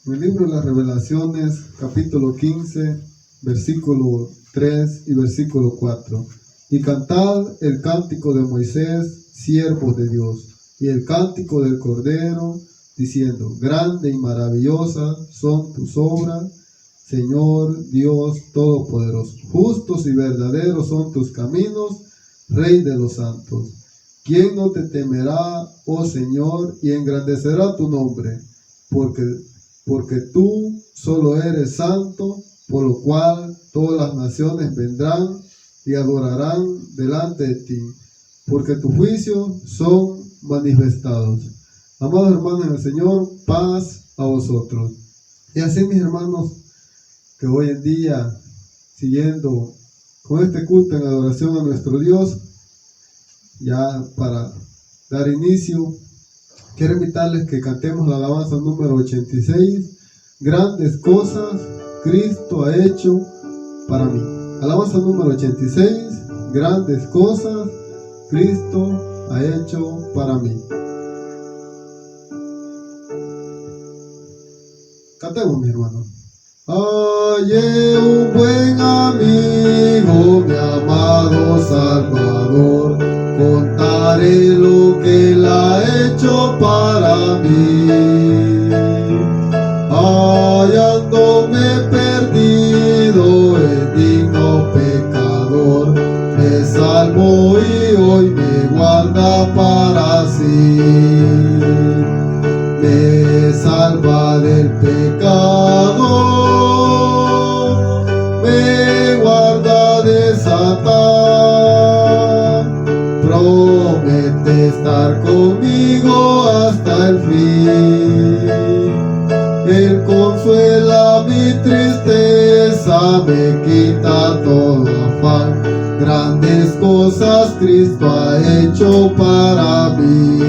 En el libro de las Revelaciones, capítulo 15, versículo 3 y versículo 4. Y cantad el cántico de Moisés, siervo de Dios, y el cántico del Cordero, diciendo: grande y maravillosa son tus obras, Señor Dios Todopoderoso. Justos y verdaderos son tus caminos, Rey de los santos. ¿Quién no te temerá, oh Señor, y engrandecerá tu nombre? Porque tú solo eres santo, por lo cual todas las naciones vendrán y adorarán delante de ti, porque tus juicios son manifestados. Amados hermanos en el Señor, paz a vosotros. Y así, mis hermanos, que hoy en día, siguiendo con este culto en adoración a nuestro Dios, ya para dar inicio, quiero invitarles que cantemos la alabanza número 86, grandes cosas Cristo ha hecho para mí. Alabanza número 86, grandes cosas Cristo ha hecho para mí. Cantemos, mi hermano. Hallé un buen amigo, mi amado Salvador, contaré lo que Él ha hecho para mí. Hallándome perdido, el digno pecador me salvó y hoy me guarda para sí. Me salva del pecado, me guarda de Satán, promete estar conmigo hasta el fin. Él consuela mi tristeza, me quita todo afán. Grandes cosas Cristo ha hecho para mí.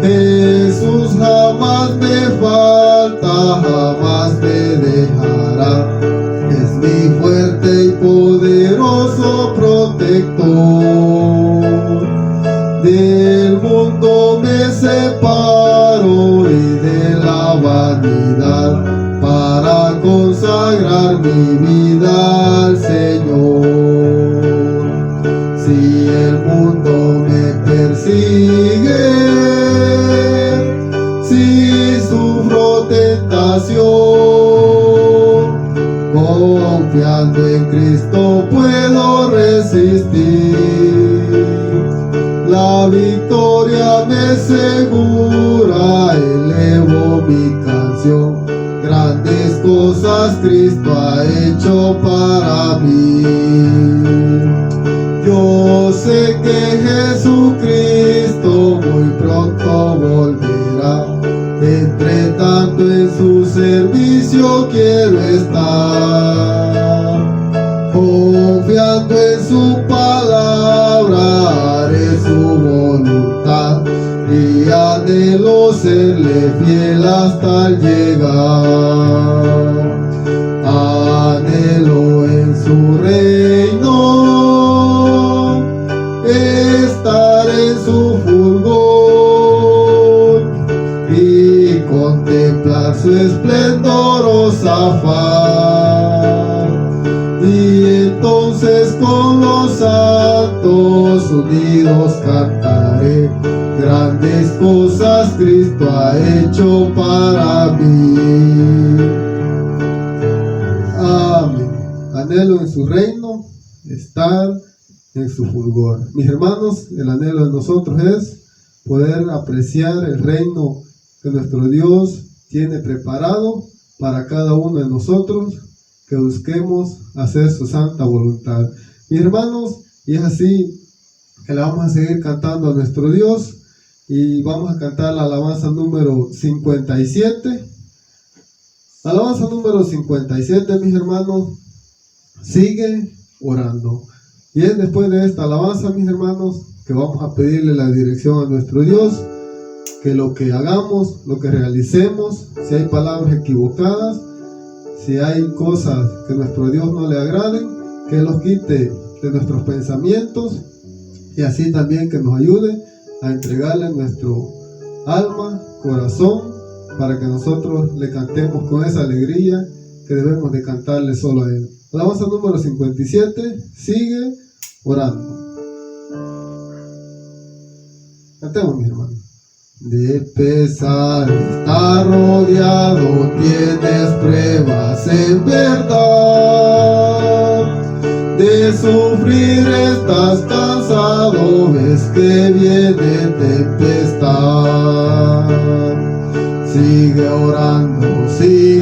Jesús jamás me falta, jamás me dejará. Es mi fuerte y poderoso protector. Del mundo me separo y de la vanidad, para consagrar mi vida al Señor. Si el mundo me persigue, si sufro tentación, confiando en Cristo puedo resistir. La victoria me segura, elevo mi canción. Grandes cosas Cristo ha hecho para mí. Yo sé que Jesucristo muy pronto volverá. Entre tanto en su servicio quiero estar. Confiando en su palabra haré su voluntad y anhelo serle fiel hasta el llegar. Anhelo en su reino estar en su fulgor y contemplar su esplendorosa faz. Y entonces con los santos unidos cantaré: grandes cosas Cristo ha hecho para mí. Amén. Anhelo en su reino estar en su fulgor. Mis hermanos, el anhelo de nosotros es poder apreciar el reino que nuestro Dios tiene preparado para cada uno de nosotros, que busquemos hacer su santa voluntad. Mis hermanos, y es así que le vamos a seguir cantando a nuestro Dios, y vamos a cantar la alabanza número 57. Alabanza número 57, mis hermanos, sigue orando. Y es después de esta alabanza, mis hermanos, que vamos a pedirle la dirección a nuestro Dios, que lo que hagamos, lo que realicemos, si hay palabras equivocadas, si hay cosas que a nuestro Dios no le agraden, que Él los quite de nuestros pensamientos, y así también que nos ayude a entregarle nuestro alma, corazón para que nosotros le cantemos con esa alegría que debemos de cantarle solo a Él. Alabanza número 57, sigue orando. Cantemos, mis hermanos. De pesar está rodeado, tienes pruebas en verdad. De sufrir estás cansado, ves que viene tempestad. Sigue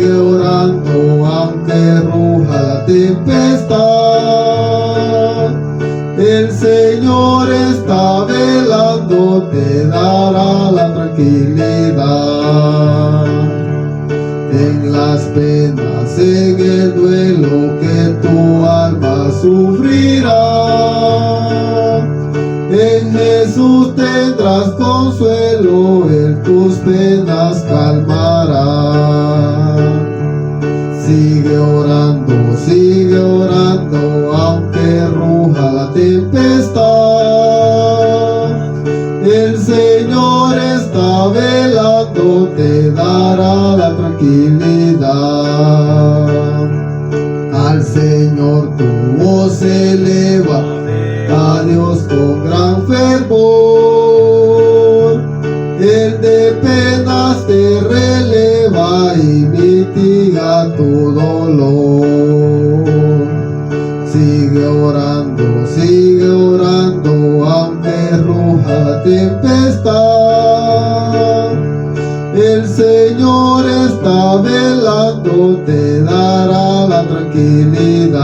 orando, aunque ruja la tempestad. El Señor está velando, te dará la tranquilidad. En las penas, en el duelo que tu alma sufrirá, en Jesús tendrás consuelo, Él tus penas calmará. Sigue orando, aunque ruja la tempestad. El Señor está velando, te dará la tranquilidad. Al Señor tu voz eleva, a Dios con gran fervor. Él de penas te releva y mitiga tu dolor. Sigue orando, aunque ruja la tempestad. El Señor está velando, te dará la tranquilidad.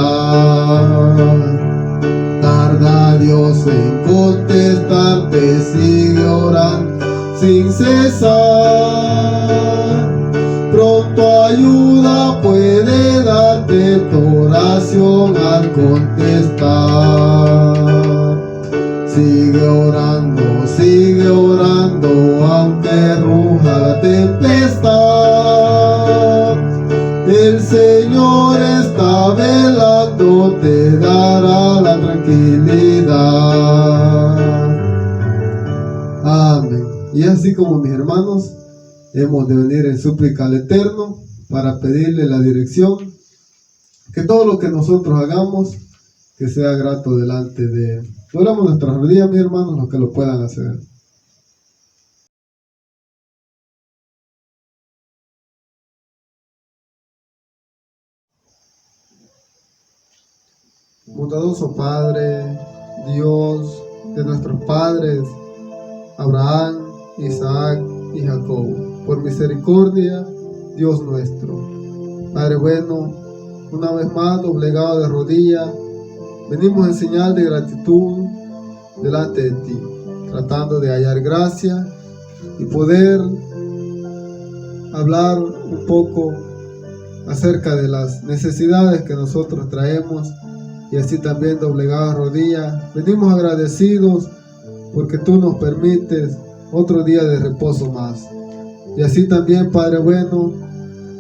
Tarda Dios en contestarte, sigue orando sin cesar. Pronto ayuda puede darte tu oración al contestar. Sigue orando, aunque ruja la tempestad. El Señor está velando, te dará la tranquilidad. Amén. Y así como mis hermanos, hemos de venir en súplica al Eterno para pedirle la dirección, que todo lo que nosotros hagamos, que sea grato delante de Él. Doblamos nuestras rodillas, mis hermanos, los que lo puedan hacer. Bondadoso Padre, Dios de nuestros padres, Abraham, Isaac y Jacob, por misericordia, Dios nuestro. Padre bueno, una vez más, doblegado de rodillas, venimos en señal de gratitud delante de ti, tratando de hallar gracia y poder hablar un poco acerca de las necesidades que nosotros traemos, y así también doblegadas rodillas. Venimos agradecidos porque tú nos permites otro día de reposo más. Y así también, Padre bueno,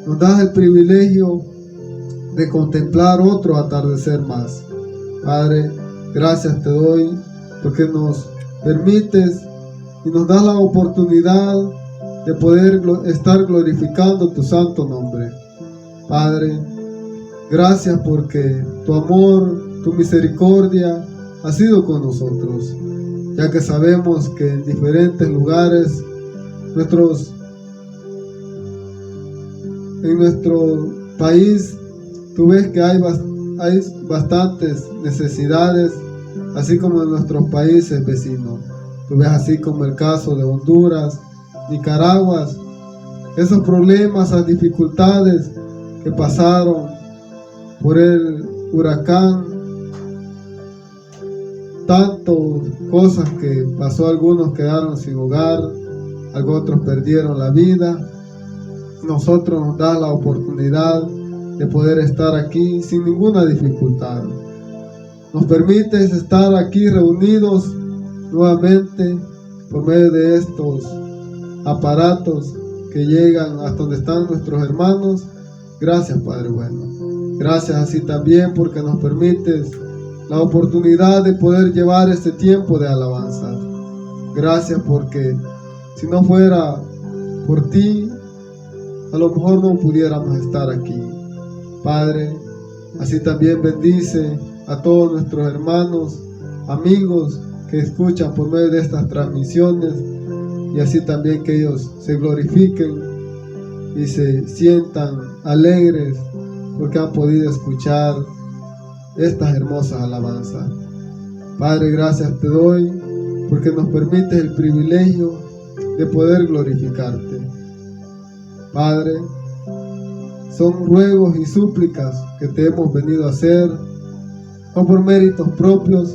nos das el privilegio de contemplar otro atardecer más. Padre, gracias te doy porque nos permites y nos das la oportunidad de poder estar glorificando tu santo nombre. Padre, gracias porque tu amor, tu misericordia ha sido con nosotros, ya que sabemos que en diferentes lugares en nuestro país tú ves que hay bastantes necesidades, así como en nuestros países vecinos. Tú ves así como el caso de Honduras, Nicaragua, esos problemas, esas dificultades que pasaron por el huracán, tantas cosas que pasó, algunos quedaron sin hogar, otros perdieron la vida. Nosotros nos da la oportunidad de poder estar aquí sin ninguna dificultad. Nos permites estar aquí reunidos nuevamente por medio de estos aparatos que llegan hasta donde están nuestros hermanos. Gracias, Padre bueno. Gracias así también porque nos permites la oportunidad de poder llevar este tiempo de alabanza. Gracias porque si no fuera por ti, a lo mejor no pudiéramos estar aquí. Padre, así también bendice a todos nuestros hermanos, amigos que escuchan por medio de estas transmisiones, y así también que ellos se glorifiquen y se sientan alegres porque han podido escuchar estas hermosas alabanzas. Padre, gracias te doy porque nos permites el privilegio de poder glorificarte. Padre, son ruegos y súplicas que te hemos venido a hacer, no por méritos propios,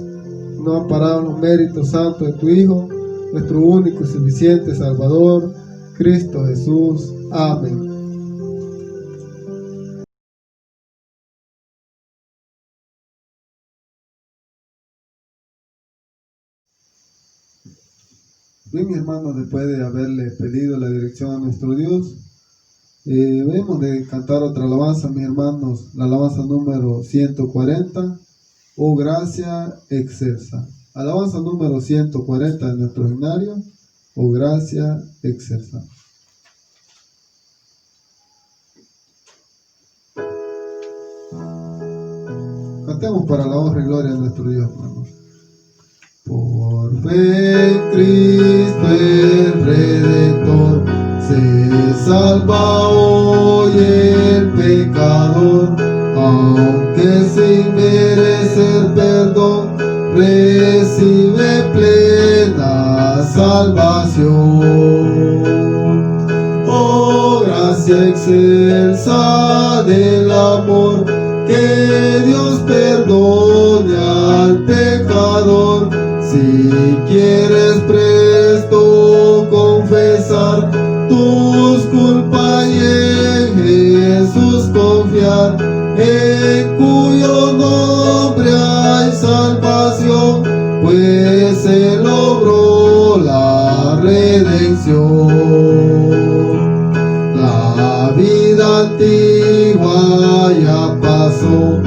no amparados los méritos santos de tu Hijo, nuestro único y suficiente Salvador, Cristo Jesús. Amén. Bien, mi hermano, después de haberle pedido la dirección a nuestro Dios, debemos de cantar otra alabanza, mis hermanos, la alabanza número 140, Oh gracia excelsa. Alabanza número 140 de nuestro himnario, Oh gracia excelsa. Cantemos para la honra y gloria de nuestro Dios, hermanos. Por fe en Cristo el Redentor se salva hoy el pecador, aunque sin merecer perdón recibe plena salvación. Oh gracia excelsa del amor, que Dios perdone al pecador. Si quieres presto confesar tus culpas y en Jesús confiar, en cuyo nombre hay salvación, pues se logró la redención. La vida antigua ya pasó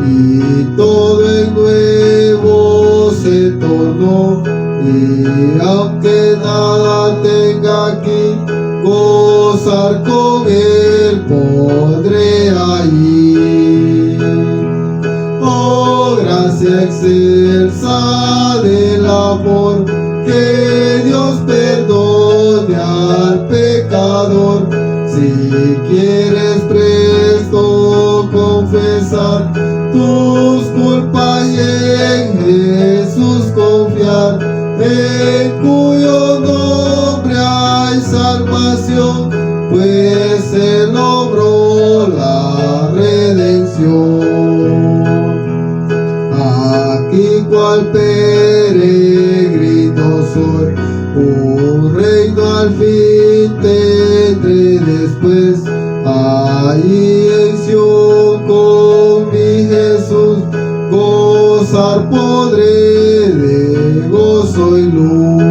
y todo en nuevo se tornó, y aunque nada tenga aquí, gozar con él podré allí. Oh gracia excelsa del amor, que Dios perdone al pecador. Si quieres presto confesar tus culpas y en Jesús confiar, en cuyo nombre hay salvación, pues se logró la redención. Aquí cual peregrino soy, un reino al fin tendré después, allí en Sion con mi Jesús gozar podré de gozo y luz.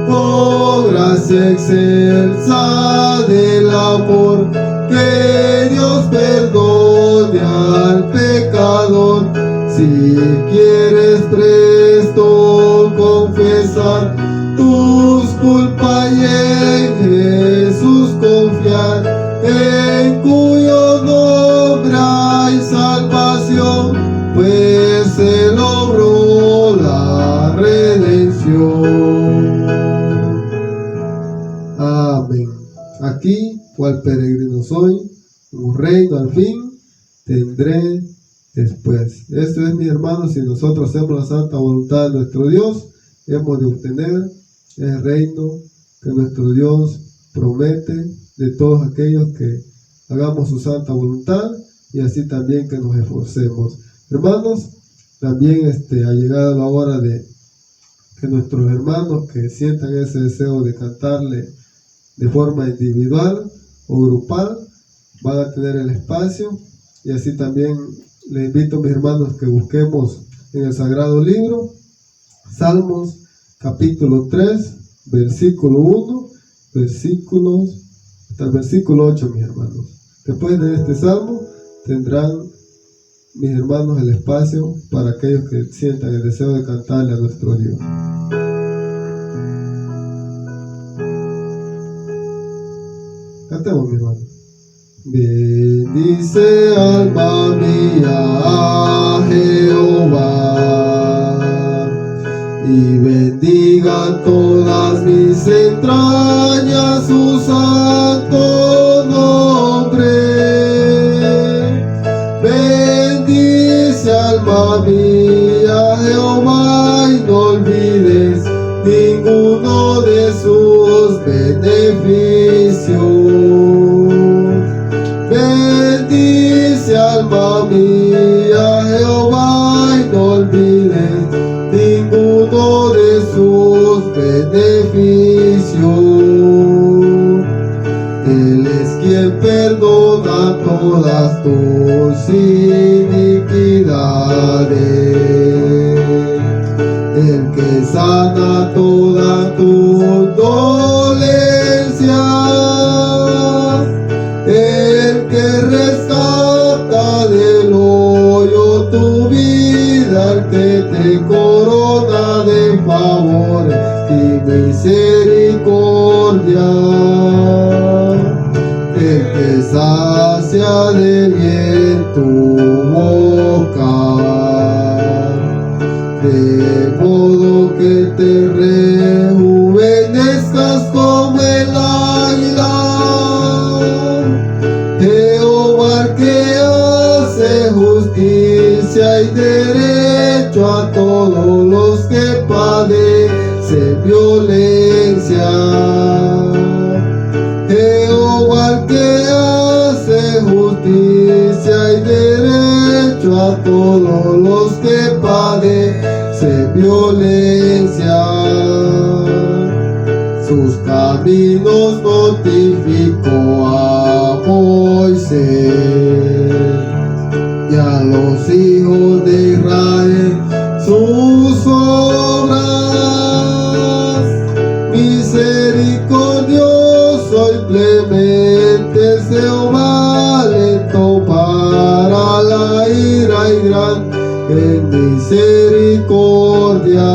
Oh gracia excelsa del amor, que Dios perdone al pecador. Si quieres presto confesar tus culpas y en Jesús confiar, en cuyo nombre hay salvación, pues se logró la redención. Amén. Aquí, cual peregrino soy, un reino al fin tendré después. Esto es, mis hermanos, si nosotros hacemos la santa voluntad de nuestro Dios, hemos de obtener el reino que nuestro Dios promete de todos aquellos que hagamos su santa voluntad, y así también que nos esforcemos. Hermanos, también ha llegado la hora de que nuestros hermanos que sientan ese deseo de cantarle de forma individual o grupal van a tener el espacio, y así también les invito a mis hermanos que busquemos en el Sagrado Libro Salmos capítulo 3 versículo 1 hasta el versículo 8, mis hermanos. Después de este salmo tendrán mis hermanos el espacio para aquellos que sientan el deseo de cantarle a nuestro Dios. Cantemos, mi hermano. Bendice alma mía a Jehová, y bendiga todas mis entrañas su santo nombre. Bendice alma mía Jehová, y no olvides ninguno de sus beneficios. Bendice alma mía Jehová, y no olvides ninguno de sus beneficios. Él es quien perdona todas tus iniquidades, el que sana toda tu dolencia, el que rescata del hoyo tu vida, el que te corona de favores y misericordia, el que sacia de bien tu boca, de modo que te rejuvenezcas como el águila. Jehová que hace justicia y derecho a todos los que padecen violencia. Jehová que hace justicia y derecho a todos los que padecen violencia. Sus caminos notificó a Moisés y a los hijos de Israel sus obras. Misericordioso y clemente es Jehová, lento para la ira y grande en misericordia.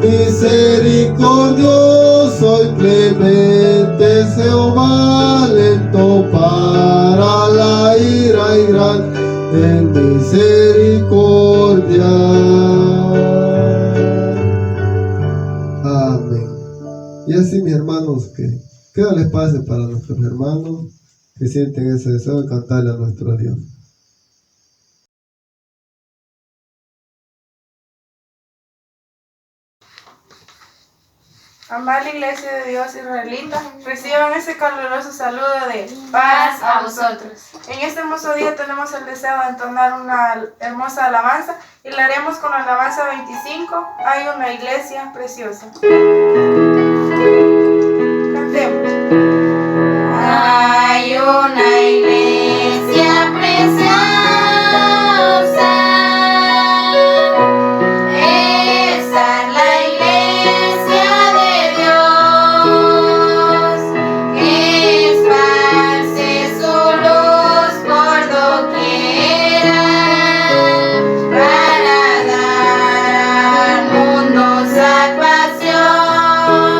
Misericordioso y clemente es Jehová, lento para la ira y grande en misericordia. Amén. Y así, mis hermanos, que queda el espacio para nuestros hermanos que sienten ese deseo de cantarle a nuestro Dios. Amada Iglesia de Dios israelita, reciban ese caluroso saludo de paz a vosotros. En este hermoso día tenemos el deseo de entonar una hermosa alabanza y la haremos con la alabanza 25, Hay una iglesia preciosa. Cantemos. Hay una iglesia preciosa. Salvación.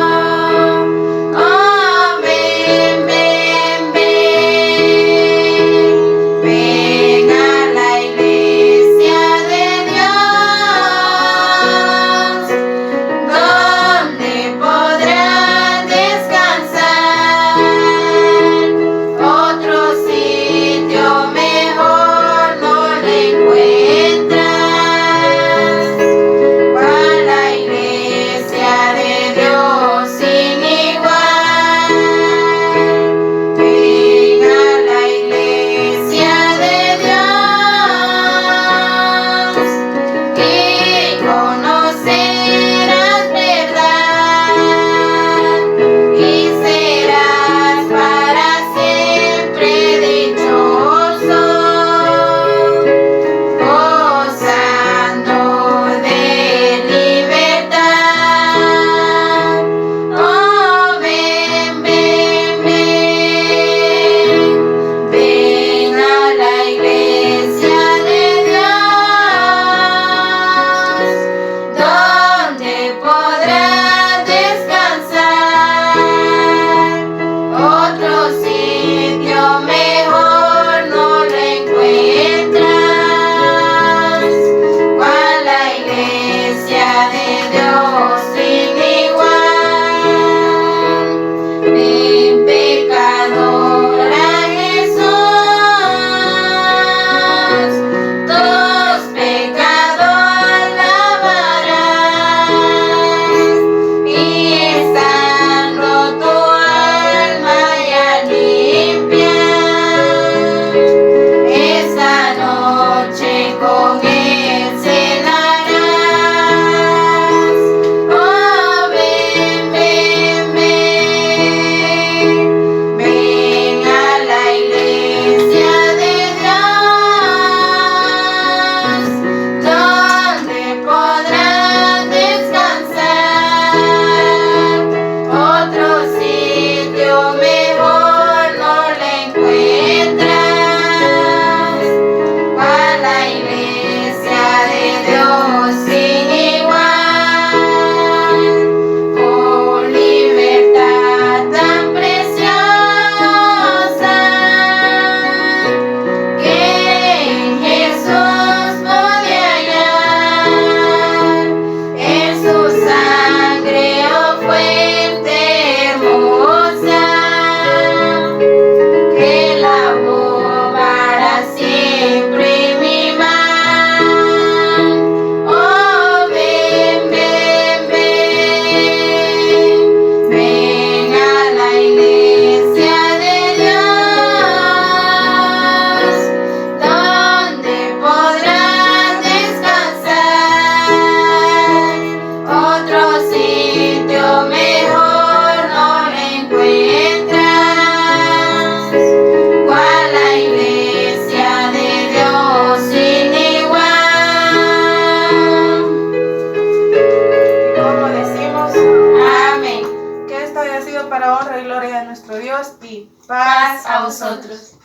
sido para honra y gloria de nuestro Dios y Paz a vosotros.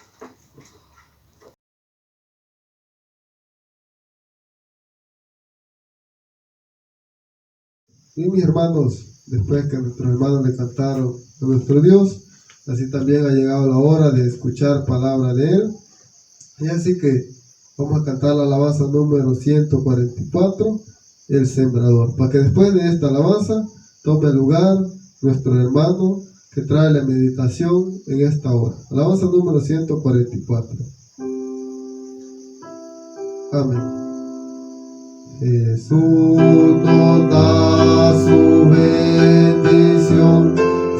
Y mis hermanos, después que nuestros hermanos le cantaron a nuestro Dios, así también ha llegado la hora de escuchar palabra de Él. Y así que vamos a cantar la alabanza número 144, El Sembrador, para que después de esta alabanza tome lugar nuestro hermano que trae la meditación en esta hora. Alabanza número 144. Amén. Jesús nos da su bendición,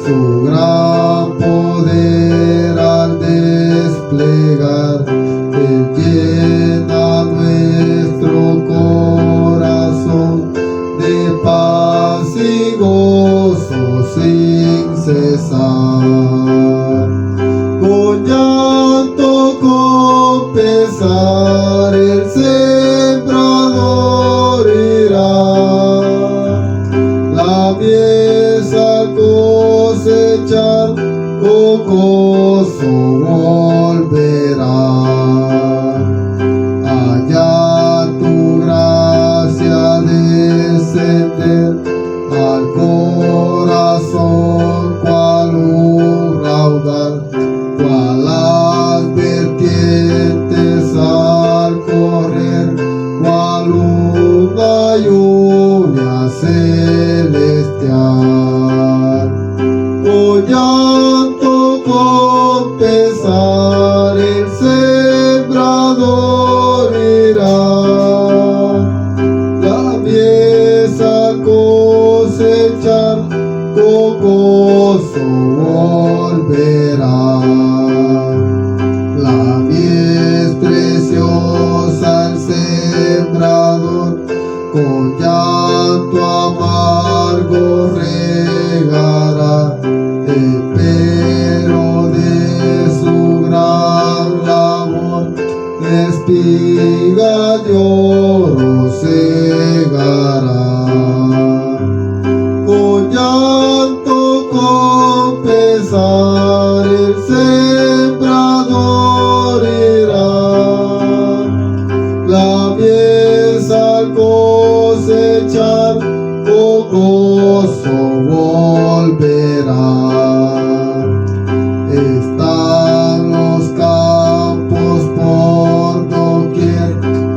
su gran poder al desplegar. Él llena nuestro corazón de paz y gozo sin cesar. Con llanto, con pesar, el sembrador irá. La mies al cosechar, con gozo volverá. Allá tu gracia descender al corazón, cual un raudal, cual las vertientes al correr, cual una lluvia celestial. Con llanto, con pesar, el sembrador irá. La mies al cosechar, con gozo volverá. La mies preciosa al sembrador, con llanto amargo regará. Pero de su gran labor, espiga de oro segará. Con llanto, con pesar, el sembrador irá. La mies al cosechar, con gozo volverá. Están los campos por doquier,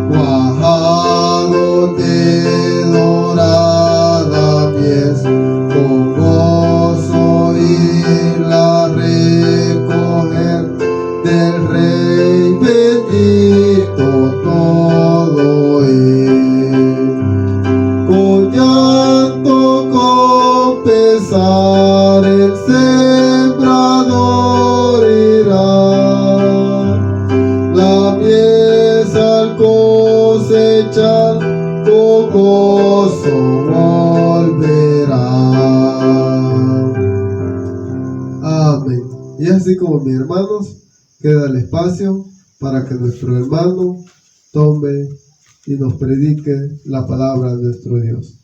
cuajados de dorada mies, con gozo irla a recoger del Rey bendito todo él. Con llanto, con pesar, el sembrador irá. La mies al cosechar, con gozo volverá. Amén. Y así como mis hermanos, queda el espacio para que nuestro hermano tome y nos predique la palabra de nuestro Dios.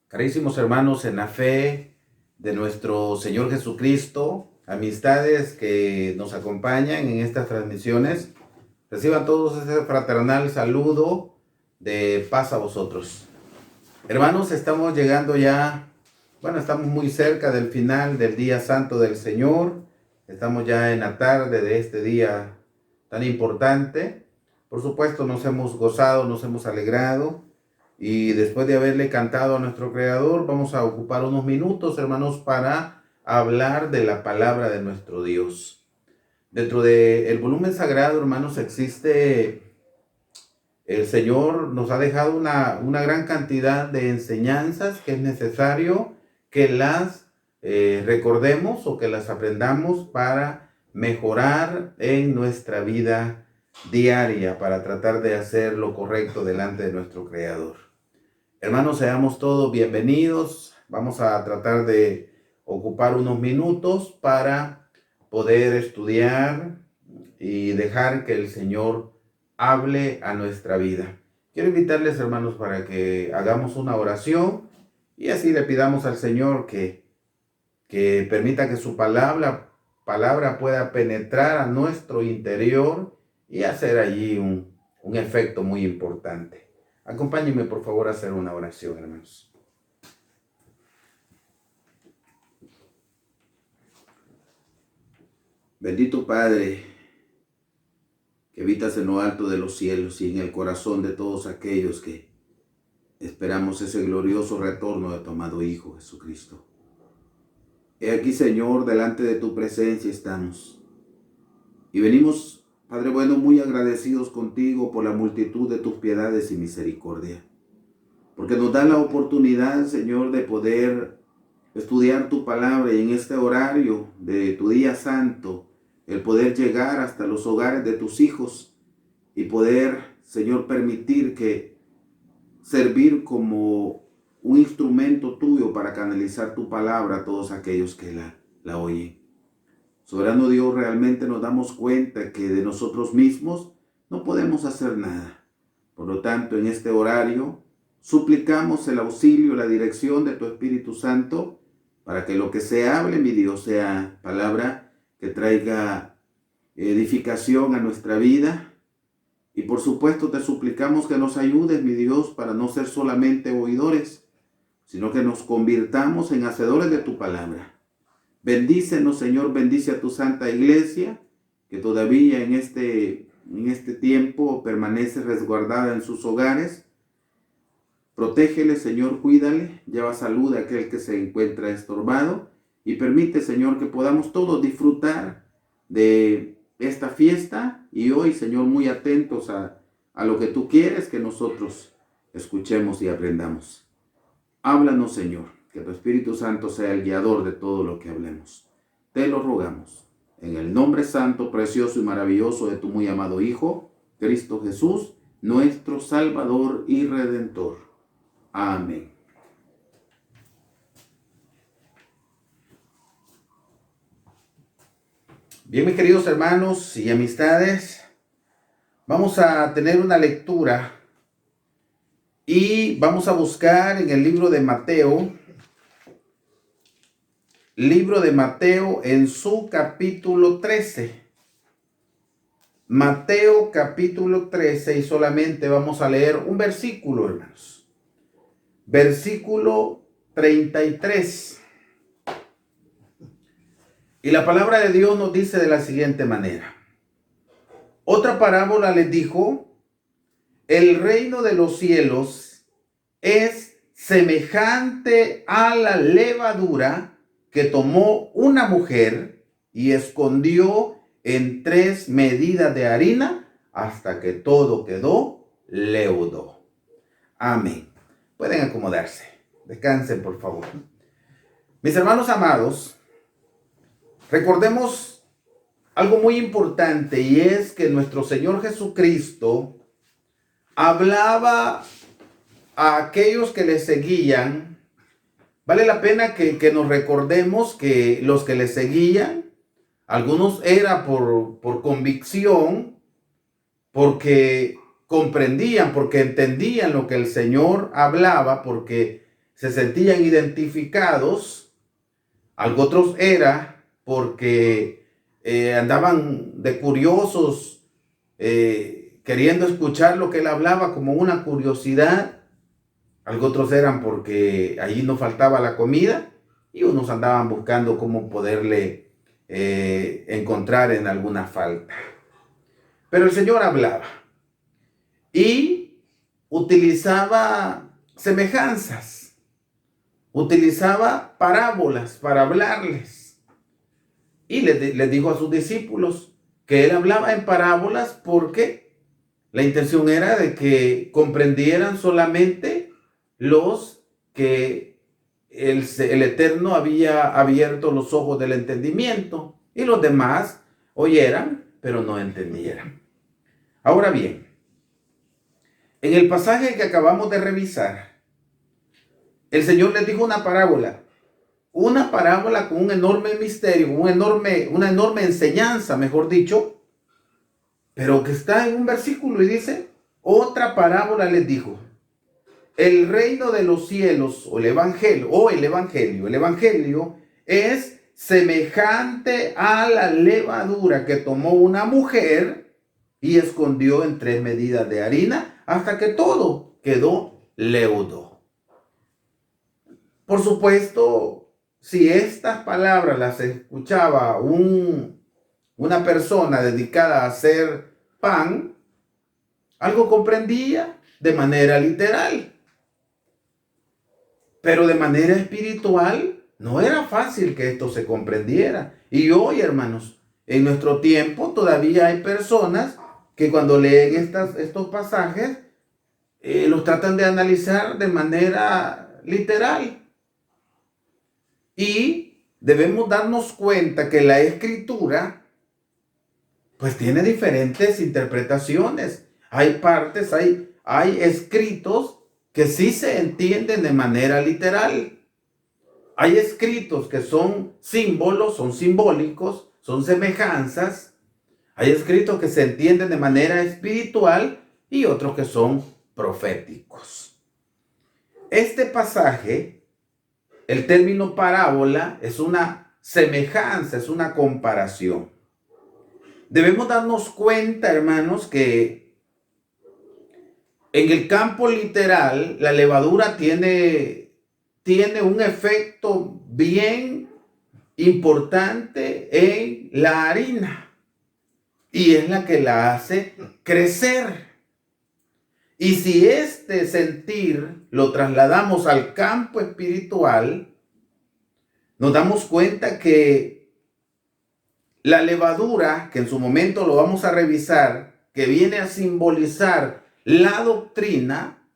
Carísimos hermanos en la fe de nuestro Señor Jesucristo, amistades que nos acompañan en estas transmisiones, reciban todos ese fraternal saludo de paz a vosotros. Hermanos, estamos llegando ya, estamos muy cerca del final del día santo del Señor. Estamos ya en la tarde de este día tan importante. Por supuesto, nos hemos gozado, nos hemos alegrado. Y después de haberle cantado a nuestro Creador, vamos a ocupar unos minutos, hermanos, para hablar de la palabra de nuestro Dios. Dentro del volumen sagrado, hermanos, el Señor nos ha dejado una gran cantidad de enseñanzas que es necesario que las recordemos o que las aprendamos para mejorar en nuestra vida diaria, para tratar de hacer lo correcto delante de nuestro Creador. Hermanos, seamos todos bienvenidos. Vamos a tratar de ocupar unos minutos para poder estudiar y dejar que el Señor hable a nuestra vida. Quiero invitarles, hermanos, para que hagamos una oración y así le pidamos al Señor que permita que su palabra pueda penetrar a nuestro interior y hacer allí un efecto muy importante. Acompáñenme, por favor, a hacer una oración, hermanos. Bendito Padre, que habitas en lo alto de los cielos y en el corazón de todos aquellos que esperamos ese glorioso retorno de tu amado Hijo Jesucristo. He aquí, Señor, delante de tu presencia estamos. Y venimos, Padre bueno, muy agradecidos contigo por la multitud de tus piedades y misericordia. Porque nos da la oportunidad, Señor, de poder estudiar tu palabra y en este horario de tu día santo, el poder llegar hasta los hogares de tus hijos y poder, Señor, permitir que servir como un instrumento tuyo para canalizar tu palabra a todos aquellos que la oyen. Soberano Dios, realmente nos damos cuenta que de nosotros mismos no podemos hacer nada. Por lo tanto, en este horario, suplicamos el auxilio, la dirección de tu Espíritu Santo para que lo que se hable, mi Dios, sea palabra que traiga edificación a nuestra vida. Y por supuesto te suplicamos que nos ayudes, mi Dios, para no ser solamente oidores, sino que nos convirtamos en hacedores de tu palabra. Bendícenos, Señor, bendice a tu santa iglesia, que todavía en este tiempo permanece resguardada en sus hogares. Protégele, Señor, cuídale, lleva salud a aquel que se encuentra estorbado y permite, Señor, que podamos todos disfrutar de esta fiesta y hoy, Señor, muy atentos a lo que tú quieres que nosotros escuchemos y aprendamos. Háblanos, Señor, que tu Espíritu Santo sea el guiador de todo lo que hablemos. Te lo rogamos, en el nombre santo, precioso y maravilloso de tu muy amado Hijo, Cristo Jesús, nuestro Salvador y Redentor. Amén. Bien, mis queridos hermanos y amistades, vamos a tener una lectura y vamos a buscar en el libro de Mateo en su capítulo 13. Mateo capítulo 13 y solamente vamos a leer un versículo, hermanos. Versículo 33. Y la palabra de Dios nos dice de la siguiente manera. Otra parábola les dijo: el reino de los cielos es semejante a la levadura que tomó una mujer y escondió en 3 medidas de harina hasta que todo quedó leudo. Amén. Pueden acomodarse. Descansen, por favor. Mis hermanos amados, recordemos algo muy importante, y es que nuestro Señor Jesucristo hablaba a aquellos que le seguían. Vale la pena que nos recordemos que los que le seguían, algunos era por convicción, porque comprendían, porque entendían lo que el Señor hablaba, porque se sentían identificados. Algo otros era porque andaban de curiosos, queriendo escuchar lo que él hablaba como una curiosidad. Algo otros eran porque allí no faltaba la comida y unos andaban buscando cómo poderle encontrar en alguna falta. Pero el Señor hablaba y utilizaba semejanzas, utilizaba parábolas para hablarles. Y les dijo a sus discípulos que él hablaba en parábolas porque la intención era de que comprendieran solamente los que el Eterno había abierto los ojos del entendimiento, y los demás oyeran, pero no entendieran. Ahora bien, en el pasaje que acabamos de revisar, el Señor les dijo una parábola con un enorme misterio, una enorme enseñanza, mejor dicho, pero que está en un versículo y dice, otra parábola les dijo, el reino de los cielos o el evangelio es semejante a la levadura que tomó una mujer y escondió en 3 medidas de harina hasta que todo quedó leudo. Por supuesto, si estas palabras las escuchaba una persona dedicada a hacer pan, algo comprendía de manera literal. Pero de manera espiritual no era fácil que esto se comprendiera. Y hoy, hermanos, en nuestro tiempo todavía hay personas que cuando leen estos pasajes los tratan de analizar de manera literal. Y debemos darnos cuenta que la Escritura pues tiene diferentes interpretaciones. Hay partes, hay escritos que sí se entienden de manera literal. Hay escritos que son símbolos, son simbólicos, son semejanzas. Hay escritos que se entienden de manera espiritual y otros que son proféticos. Este pasaje, el término parábola, es una semejanza, es una comparación. Debemos darnos cuenta, hermanos, que en el campo literal, la levadura tiene un efecto bien importante en la harina y es la que la hace crecer. Y si este sentir lo trasladamos al campo espiritual, nos damos cuenta que la levadura, que en su momento lo vamos a revisar, que viene a simbolizar la doctrina,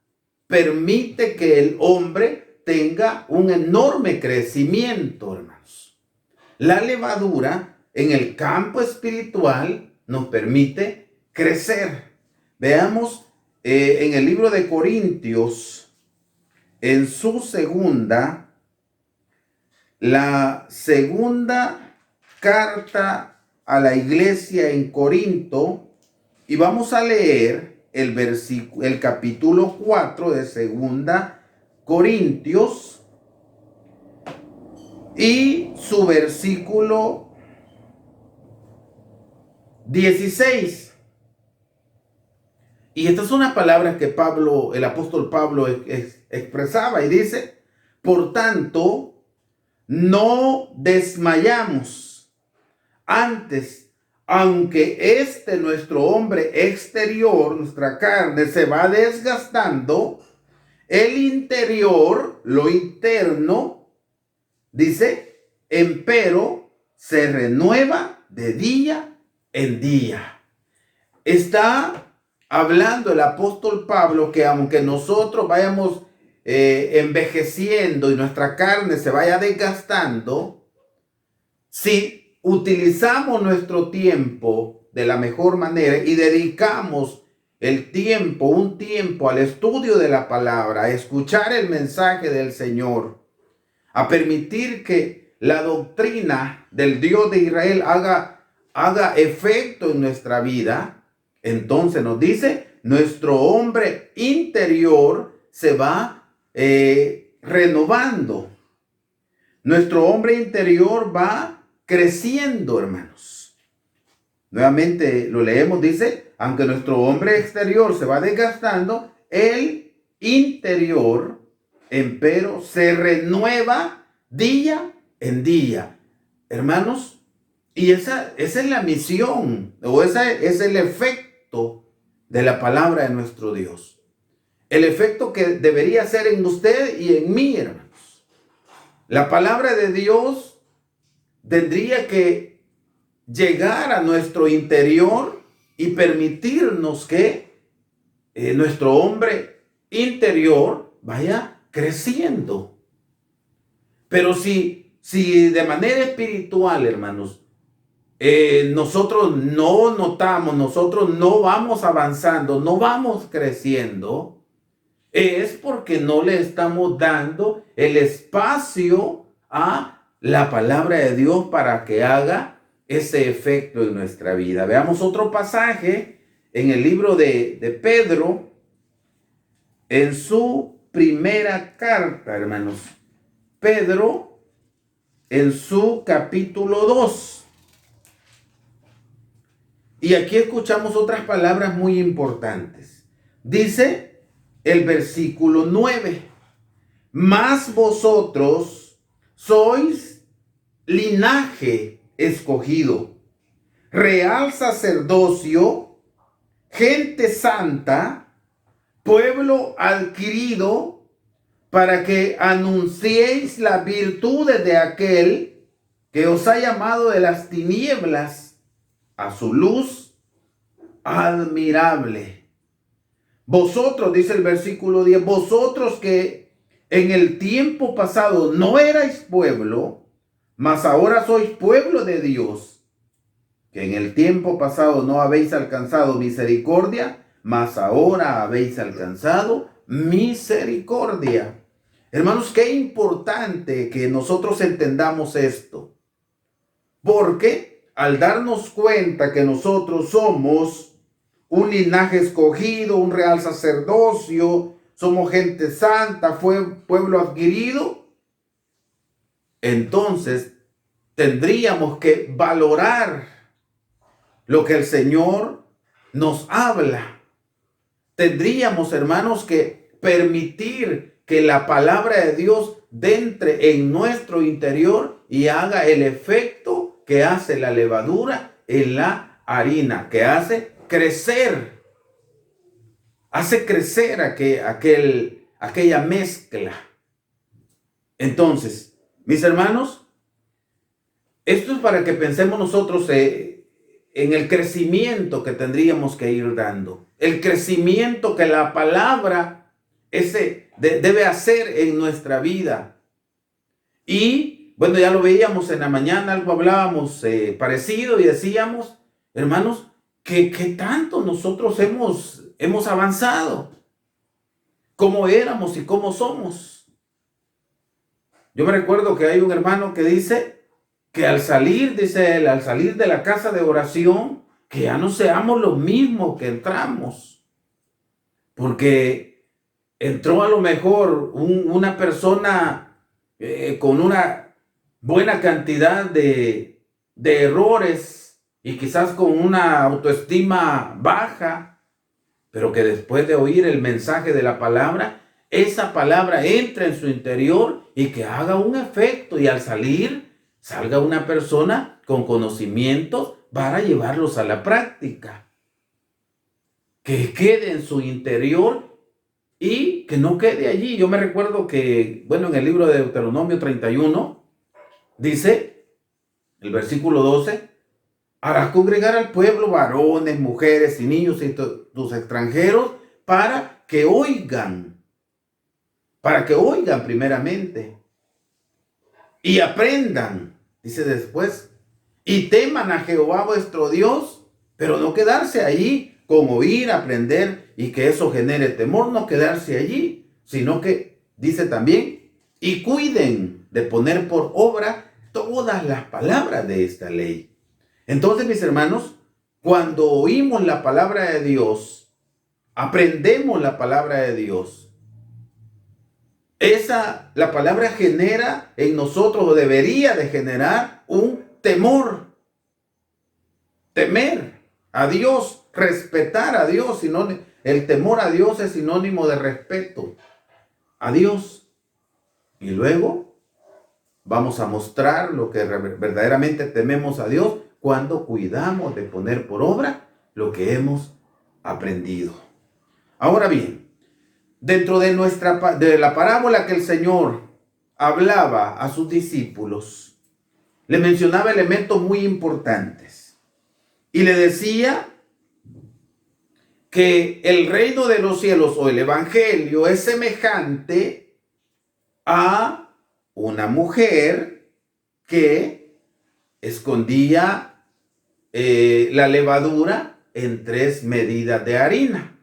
permite que el hombre tenga un enorme crecimiento, hermanos. La levadura en el campo espiritual nos permite crecer. Veamos en el libro de Corintios, en su la segunda carta a la iglesia en Corinto, y vamos a leer el capítulo 4 de Segunda Corintios y su versículo 16. Y estas son las palabras que el apóstol Pablo expresaba y dice, por tanto, no desmayamos. Antes, aunque nuestro hombre exterior, nuestra carne, se va desgastando, el interior, lo interno, dice, empero se renueva de día en día. Está hablando el apóstol Pablo que aunque nosotros vayamos envejeciendo y nuestra carne se vaya desgastando, si utilizamos nuestro tiempo de la mejor manera y dedicamos un tiempo al estudio de la palabra, a escuchar el mensaje del Señor, a permitir que la doctrina del Dios de Israel haga efecto en nuestra vida, entonces nos dice, nuestro hombre interior se va renovando. Nuestro hombre interior va creciendo, hermanos. Nuevamente lo leemos, dice, aunque nuestro hombre exterior se va desgastando, el interior, empero, se renueva día en día. Hermanos, y esa es la misión, o ese es el efecto de la palabra de nuestro Dios. El efecto que debería ser en usted y en mí, hermanos. La palabra de Dios tendría que llegar a nuestro interior y permitirnos que nuestro hombre interior vaya creciendo. Pero si de manera espiritual, hermanos, nosotros no notamos, nosotros no vamos avanzando, no vamos creciendo, es porque no le estamos dando el espacio a la palabra de Dios para que haga ese efecto en nuestra vida. Veamos otro pasaje en el libro de Pedro, en su primera carta, hermanos. Pedro, en su capítulo 2. Y aquí escuchamos otras palabras muy importantes. Dice el versículo 9. Mas vosotros sois linaje escogido, real sacerdocio, gente santa, pueblo adquirido, para que anunciéis las virtudes de aquel que os ha llamado de las tinieblas a su luz admirable. Vosotros, dice el versículo 10, vosotros que en el tiempo pasado no erais pueblo, mas ahora sois pueblo de Dios, que en el tiempo pasado no habéis alcanzado misericordia, mas ahora habéis alcanzado misericordia. Hermanos, qué importante que nosotros entendamos esto, porque al darnos cuenta que nosotros somos un linaje escogido, un real sacerdocio, somos gente santa, fue pueblo adquirido, entonces tendríamos que valorar lo que el Señor nos habla. Tendríamos, hermanos, que permitir que la palabra de Dios entre en nuestro interior y haga el efecto que hace la levadura en la harina, que hace crecer aquella mezcla. Entonces, mis hermanos, esto es para que pensemos nosotros en el crecimiento que tendríamos que ir dando, el crecimiento que la palabra debe hacer en nuestra vida. Y bueno, ya lo veíamos en la mañana, algo hablábamos parecido y decíamos, hermanos, que tanto nosotros hemos avanzado, cómo éramos y cómo somos. Yo me recuerdo que hay un hermano que dice que al salir, dice él, al salir de la casa de oración, que ya no seamos los mismos que entramos, porque entró a lo mejor una persona con una buena cantidad de errores y quizás con una autoestima baja, pero que después de oír el mensaje de la palabra, esa palabra entra en su interior y que haga un efecto, y al salir salga una persona con conocimientos para llevarlos a la práctica, que quede en su interior y que no quede allí. Yo me recuerdo que, bueno, en el libro de Deuteronomio 31 dice, el versículo 12, harás congregar al pueblo varones, mujeres y niños y tus extranjeros para que oigan primeramente y aprendan, dice después, y teman a Jehová vuestro Dios, pero no quedarse allí con oír, aprender y que eso genere temor, no quedarse allí, sino que dice también, y cuiden de poner por obra todas las palabras de esta ley. Entonces, mis hermanos, cuando oímos la palabra de Dios, aprendemos la palabra de Dios, la palabra genera en nosotros, o debería de generar, un temor. Temer a Dios, respetar a Dios. El temor a Dios es sinónimo de respeto a Dios. Y luego vamos a mostrar lo que verdaderamente tememos a Dios cuando cuidamos de poner por obra lo que hemos aprendido. Ahora bien, dentro de la parábola que el Señor hablaba a sus discípulos, le mencionaba elementos muy importantes y le decía que el reino de los cielos o el evangelio es semejante a una mujer que escondía la levadura en 3 medidas de harina.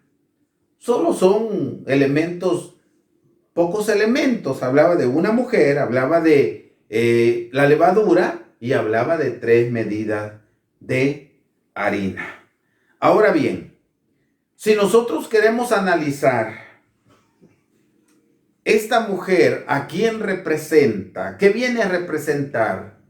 Solo son elementos, pocos elementos. Hablaba de una mujer, hablaba de la levadura y hablaba de 3 medidas de harina. Ahora bien, si nosotros queremos analizar esta mujer, ¿a quién representa? ¿Qué viene a representar?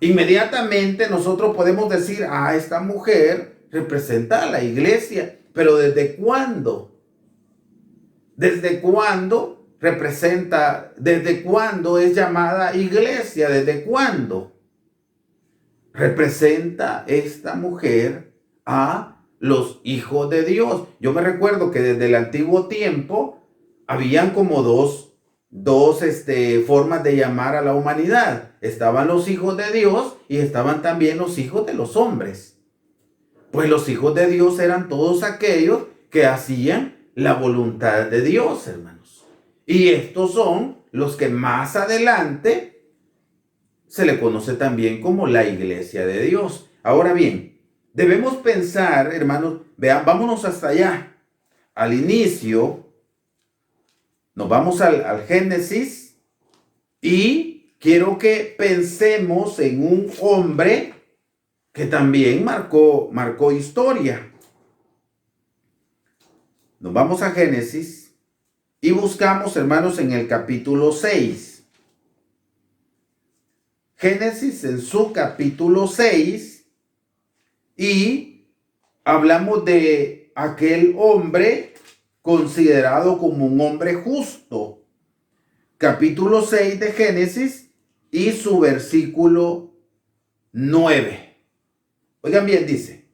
Inmediatamente nosotros podemos decir, esta mujer representa a la iglesia. Pero ¿desde cuándo? ¿Desde cuándo representa? ¿Desde cuándo es llamada iglesia? ¿Desde cuándo representa esta mujer a los hijos de Dios? Yo me recuerdo que desde el antiguo tiempo habían como dos formas de llamar a la humanidad. Estaban los hijos de Dios y estaban también los hijos de los hombres. Pues los hijos de Dios eran todos aquellos que hacían la voluntad de Dios, hermanos. Y estos son los que más adelante se le conoce también como la iglesia de Dios. Ahora bien, debemos pensar, hermanos, vean, vámonos hasta allá, al inicio. Nos vamos al Génesis y quiero que pensemos en un hombre que también marcó historia. Nos vamos a Génesis y buscamos, hermanos, en el capítulo 6. Génesis en su capítulo 6 y hablamos de aquel hombre considerado como un hombre justo. Capítulo 6 de Génesis y su versículo 9. Oigan bien, dice: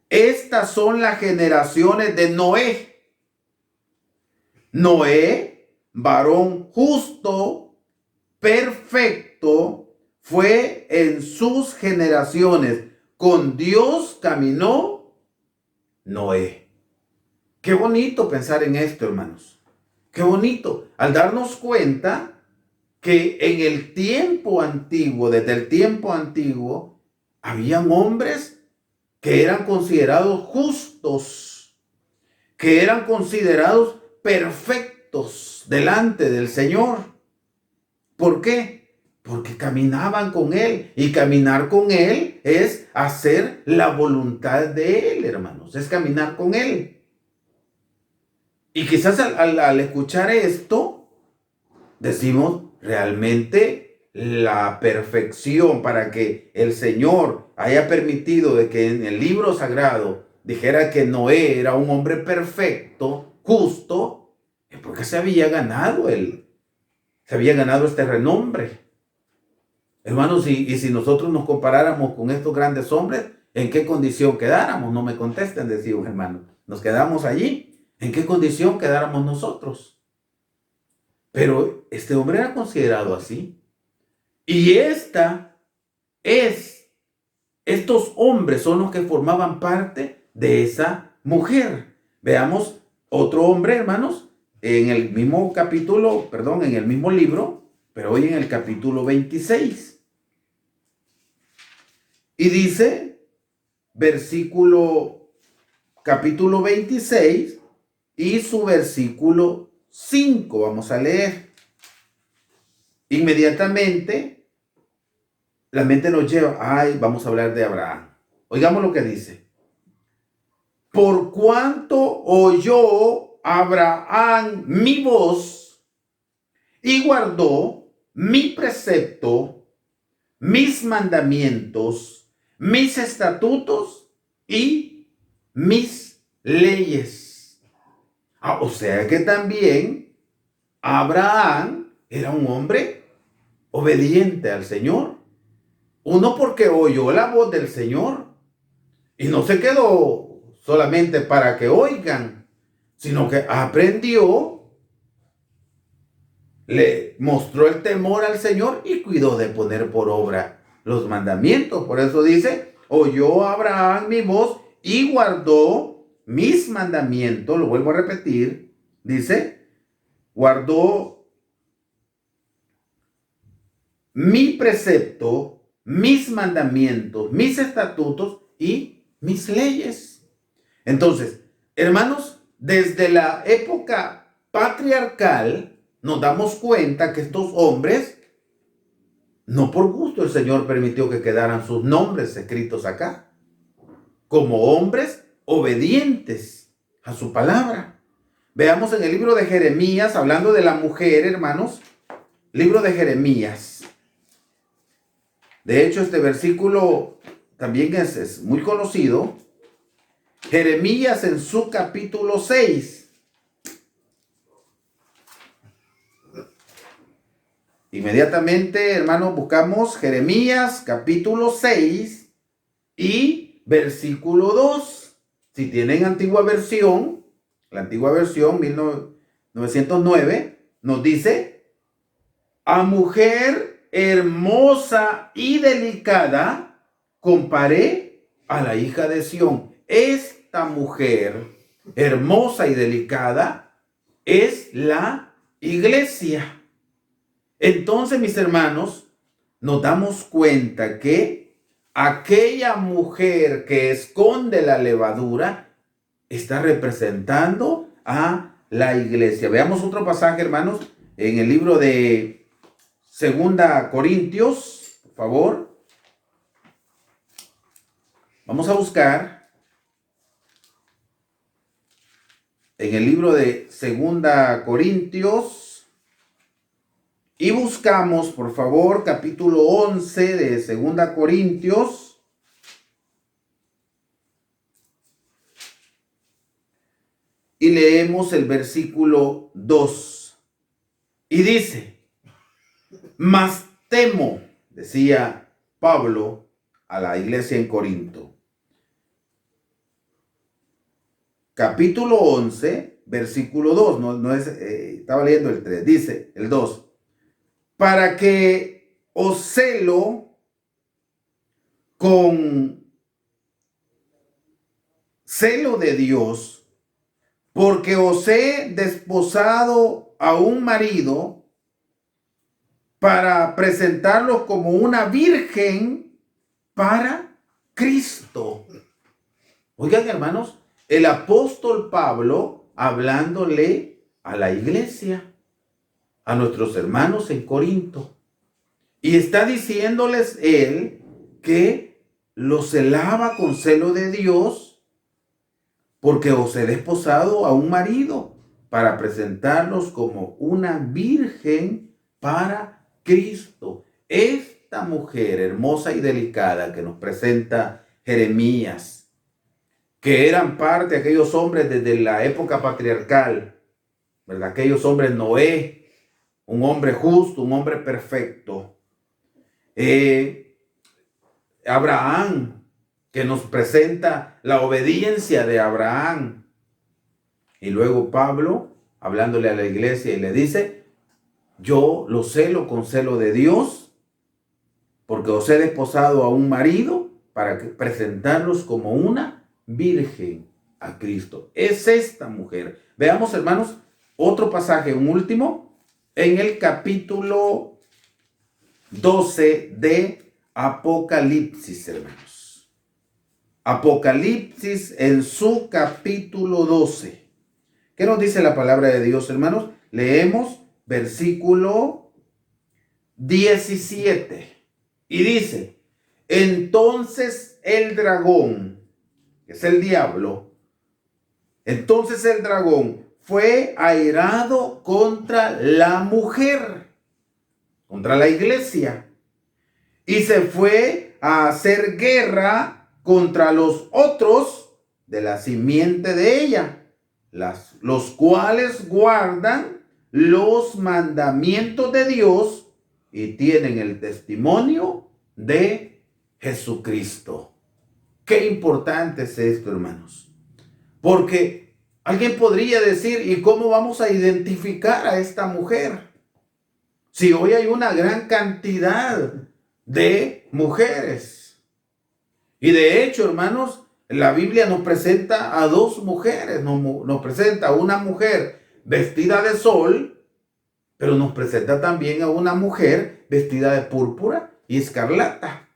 estas son las generaciones de Noé. Noé, varón justo, perfecto, fue en sus generaciones. Con Dios caminó Noé. Qué bonito pensar en esto, hermanos. Qué bonito. Al darnos cuenta que en el tiempo antiguo, desde el tiempo antiguo, habían hombres que eran considerados justos, que eran considerados perfectos delante del Señor. ¿Por qué? Porque caminaban con Él. Y caminar con Él es hacer la voluntad de Él, hermanos. Es caminar con Él. Y quizás al escuchar esto, decimos, realmente la perfección para que el Señor haya permitido de que en el libro sagrado dijera que Noé era un hombre perfecto, justo, es porque se había ganado este renombre. Hermanos, y si nosotros nos comparáramos con estos grandes hombres, ¿en qué condición quedáramos? No me contesten, decimos, hermanos. Nos quedamos allí. ¿En qué condición quedáramos nosotros? Pero este hombre era considerado así. Y estos hombres son los que formaban parte de esa mujer. Veamos otro hombre, hermanos, en el mismo capítulo, en el mismo libro, pero hoy en el capítulo 26. Y dice, capítulo 26, y su versículo 5, vamos a leer. Inmediatamente la mente nos lleva, vamos a hablar de Abraham. Oigamos lo que dice. Por cuanto oyó Abraham mi voz y guardó mi precepto, mis mandamientos, mis estatutos y mis leyes. O sea que también Abraham era un hombre obediente al Señor. Uno, porque oyó la voz del Señor y no se quedó solamente para que oigan, sino que aprendió, le mostró el temor al Señor y cuidó de poner por obra los mandamientos. Por eso dice, oyó Abraham mi voz y guardó mis mandamientos. Lo vuelvo a repetir. Dice, guardó mi precepto, mis mandamientos, mis estatutos y mis leyes. Entonces, hermanos, desde la época patriarcal nos damos cuenta que estos hombres, no por gusto el Señor permitió que quedaran sus nombres escritos acá, como hombres obedientes a su palabra. Veamos en el libro de Jeremías, hablando de la mujer, hermanos, libro de Jeremías. De hecho, este versículo también es muy conocido. Jeremías en su capítulo 6. Inmediatamente, hermanos, buscamos Jeremías capítulo 6 y versículo 2. Si tienen antigua versión, la antigua versión 1909, nos dice: a mujer hermosa y delicada comparé a la hija de Sión. Esta mujer hermosa y delicada es la iglesia. Entonces, mis hermanos, nos damos cuenta que aquella mujer que esconde la levadura está representando a la iglesia. Veamos otro pasaje, hermanos, en el libro de 2 Corintios, por favor. Vamos a buscar en el libro de 2 Corintios. Y buscamos, por favor, capítulo 11 de 2 Corintios. Y leemos el versículo 2. Y dice: mas temo, decía Pablo a la iglesia en Corinto. Capítulo 11, versículo 2. No es, estaba leyendo el 3. Dice el 2. Para que os celo con celo de Dios, porque os he desposado a un marido para presentarlo como una virgen para Cristo. Oigan, hermanos, el apóstol Pablo hablándole a la iglesia, a nuestros hermanos en Corinto, y está diciéndoles él que los celaba con celo de Dios, porque os he desposado a un marido para presentarlos como una virgen para Cristo. Esta mujer hermosa y delicada que nos presenta Jeremías, que eran parte de aquellos hombres desde la época patriarcal, ¿verdad? Aquellos hombres, Noé, un hombre justo, un hombre perfecto. Abraham, que nos presenta la obediencia de Abraham. Y luego Pablo, hablándole a la iglesia, y le dice: yo lo celo con celo de Dios, porque os he desposado a un marido para presentarlos como una virgen a Cristo. Es esta mujer. Veamos, hermanos, otro pasaje, un último, en el capítulo 12 de Apocalipsis, hermanos. Apocalipsis en su capítulo 12. ¿Qué nos dice la palabra de Dios, hermanos? Leemos versículo 17. Y dice: entonces el dragón, que es el diablo, entonces el dragón fue airado contra la mujer, contra la iglesia, y se fue a hacer guerra contra los otros de la simiente de ella, los cuales guardan los mandamientos de Dios y tienen el testimonio de Jesucristo. Qué importante es esto, hermanos, porque alguien podría decir: ¿y cómo vamos a identificar a esta mujer? Si hoy hay una gran cantidad de mujeres. Y de hecho, hermanos, la Biblia nos presenta a dos mujeres. Nos presenta a una mujer vestida de sol, pero nos presenta también a una mujer vestida de púrpura y escarlata.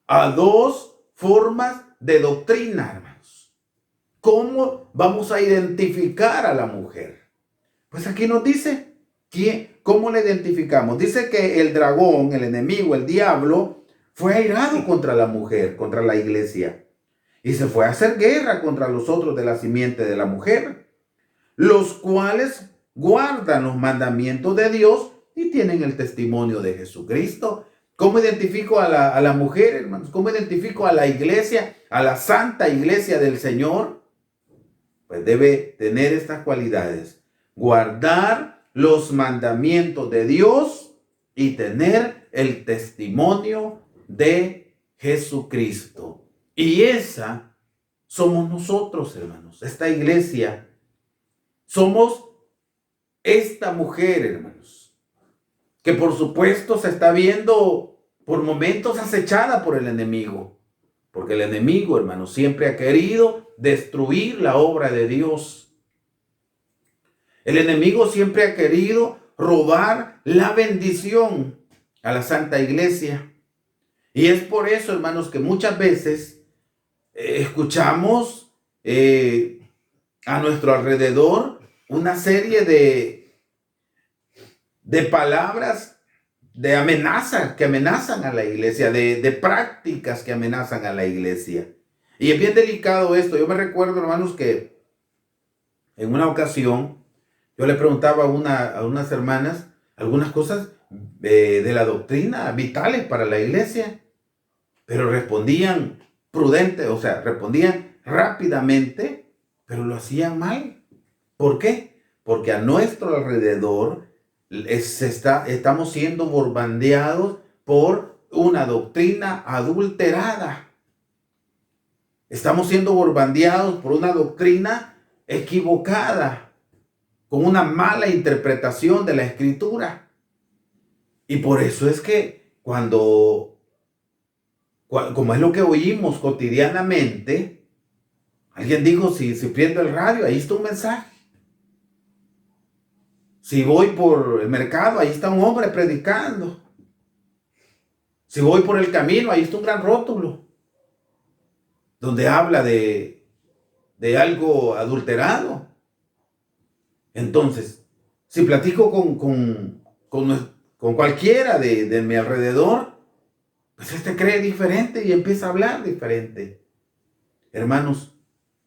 A dos formas de doctrina, hermanos. ¿Cómo vamos a identificar a la mujer? Pues aquí nos dice, ¿cómo la identificamos? Dice que el dragón, el enemigo, el diablo, fue airado contra la mujer, contra la iglesia. y se fue a hacer guerra contra los otros de la simiente de la mujer, los cuales guardan los mandamientos de Dios y tienen el testimonio de Jesucristo. ¿Cómo identifico a la mujer, hermanos? ¿Cómo identifico a la iglesia, a la santa iglesia del Señor? Pues debe tener estas cualidades: guardar los mandamientos de Dios y tener el testimonio de Jesucristo. Y esa somos nosotros, hermanos. Esta iglesia, somos esta mujer, hermanos, que por supuesto se está viendo por momentos acechada por el enemigo. Porque el enemigo, hermanos, siempre ha querido destruir la obra de Dios. El enemigo siempre ha querido robar la bendición a la Santa Iglesia. Y es por eso, hermanos, que muchas veces escuchamos a nuestro alrededor una serie de palabras de amenazas que amenazan a la iglesia, de prácticas que amenazan a la iglesia. Y es bien delicado esto. Yo me recuerdo, hermanos, que en una ocasión yo le preguntaba a unas hermanas algunas cosas de la doctrina vitales para la iglesia, pero respondían prudente, o sea, respondían rápidamente, pero lo hacían mal. ¿Por qué? Porque a nuestro alrededor estamos siendo bombardeados por una doctrina adulterada. Estamos siendo bombardeados por una doctrina equivocada, con una mala interpretación de la Escritura. Y por eso es que como es lo que oímos cotidianamente, alguien dijo, si prendo el radio, ahí está un mensaje. Si voy por el mercado, ahí está un hombre predicando. Si voy por el camino, ahí está un gran rótulo donde habla de algo adulterado. Entonces, si platico con cualquiera de mi alrededor, pues este cree diferente y empieza a hablar diferente. Hermanos,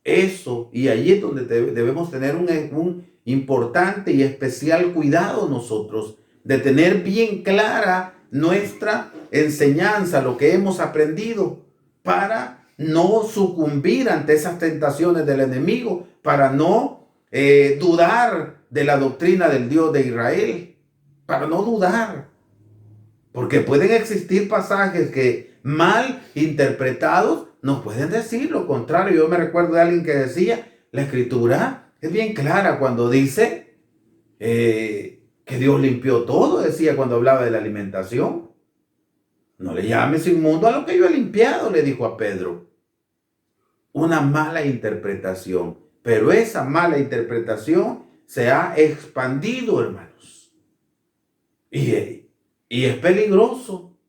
eso, y ahí es donde debemos tener un importante y especial cuidado nosotros, de tener bien clara nuestra enseñanza, lo que hemos aprendido, para no sucumbir ante esas tentaciones del enemigo, para no dudar de la doctrina del Dios de Israel, para no dudar, porque pueden existir pasajes que mal interpretados nos pueden decir lo contrario. Yo me recuerdo de alguien que decía, la Escritura es bien clara cuando dice que Dios limpió todo, decía cuando hablaba de la alimentación. No le llames inmundo a lo que yo he limpiado, le dijo a Pedro. Una mala interpretación, pero esa mala interpretación se ha expandido, hermanos. Y es peligroso.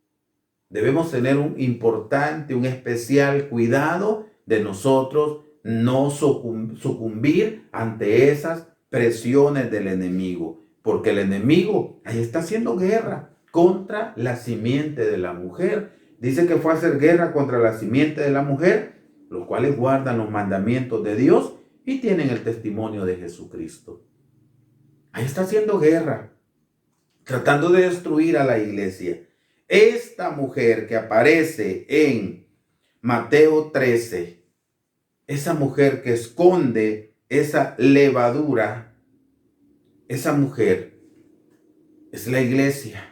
Debemos tener un especial cuidado de nosotros no sucumbir ante esas presiones del enemigo, porque el enemigo ahí está haciendo guerra contra la simiente de la mujer. Dice que fue a hacer guerra contra la simiente de la mujer, los cuales guardan los mandamientos de Dios y tienen el testimonio de Jesucristo. Ahí está haciendo guerra, tratando de destruir a la iglesia. Esta mujer que aparece en Mateo 13, esa mujer que esconde esa levadura, esa mujer es la iglesia.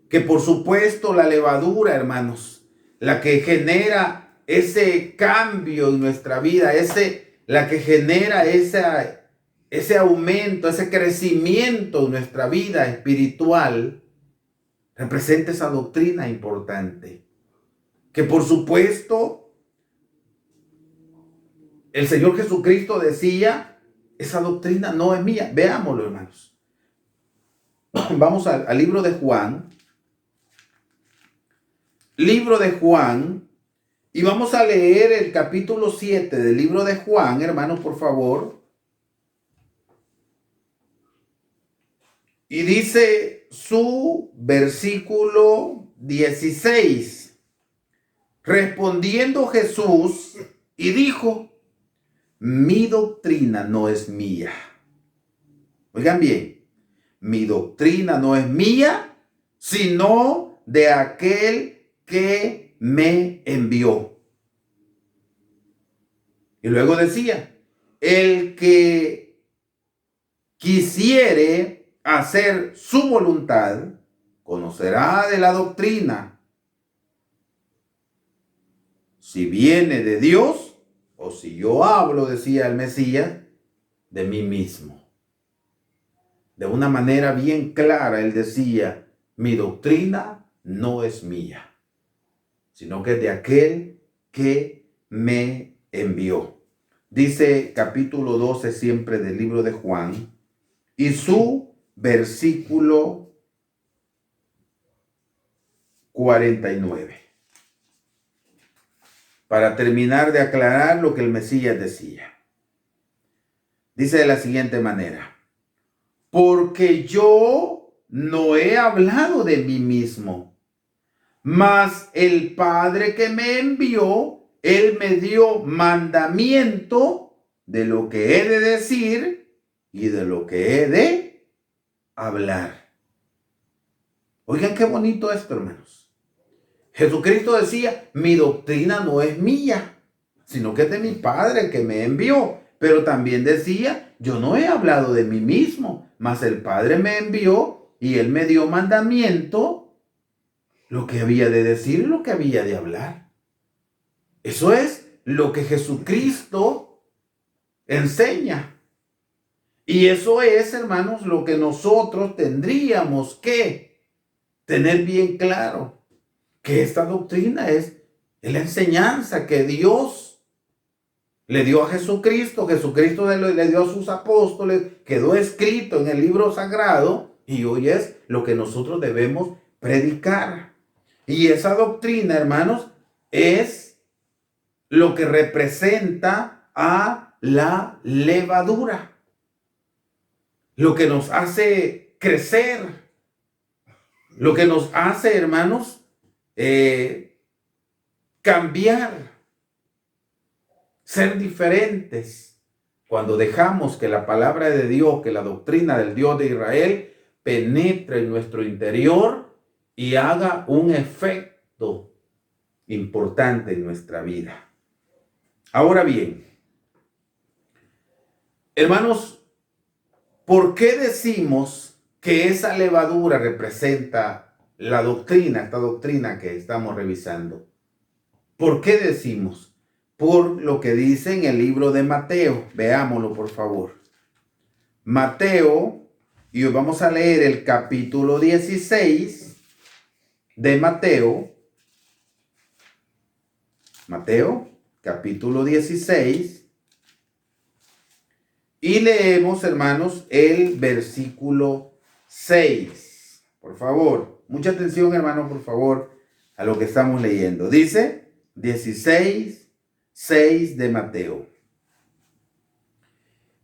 Que por supuesto la levadura, hermanos, la que genera ese cambio en nuestra vida, la que genera ese aumento, ese crecimiento en nuestra vida espiritual, representa esa doctrina importante. Que por supuesto el Señor Jesucristo decía, esa doctrina no es mía. Veámoslo, hermanos. Vamos al libro de Juan. Libro de Juan. Y vamos a leer el capítulo 7 del libro de Juan, hermanos, por favor. Y dice su versículo 16. Respondiendo Jesús y dijo, mi doctrina no es mía. Oigan bien, mi doctrina no es mía, sino de aquel que me envió. Y luego decía, el que quisiere hacer su voluntad, conocerá de la doctrina, si viene de Dios o si yo hablo, decía el Mesías, de mí mismo. De una manera bien clara, él decía, mi doctrina no es mía, sino que es de aquel que me envió. Dice capítulo 12 siempre del libro de Juan y su versículo 49. Para terminar de aclarar lo que el Mesías decía. Dice de la siguiente manera, porque yo no he hablado de mí mismo, mas el Padre que me envió, Él me dio mandamiento de lo que he de decir y de lo que he de hablar. Oigan qué bonito esto, hermanos. Jesucristo decía, mi doctrina no es mía, sino que es de mi Padre que me envió. Pero también decía, yo no he hablado de mí mismo, mas el Padre me envió y Él me dio mandamiento, lo que había de decir y lo que había de hablar. Eso es lo que Jesucristo enseña. Y eso es, hermanos, lo que nosotros tendríamos que tener bien claro. Que esta doctrina es la enseñanza que Dios le dio a Jesucristo. Jesucristo le dio a sus apóstoles. Quedó escrito en el libro sagrado. Y hoy es lo que nosotros debemos predicar. Y esa doctrina, hermanos, es lo que representa a la levadura. Lo que nos hace crecer. Lo que nos hace, hermanos, cambiar, ser diferentes, cuando dejamos que la palabra de Dios, que la doctrina del Dios de Israel penetre en nuestro interior y haga un efecto importante en nuestra vida. Ahora bien, hermanos, ¿por qué decimos que esa levadura representa la doctrina, esta doctrina que estamos revisando? ¿Por qué decimos? Por lo que dice en el libro de Mateo. Veámoslo, por favor. Mateo, y hoy vamos a leer el capítulo 16 de Mateo. Mateo, capítulo 16. Y leemos, hermanos, el versículo 6. Por favor, mucha atención, hermanos, por favor, a lo que estamos leyendo. Dice 16:6 de Mateo.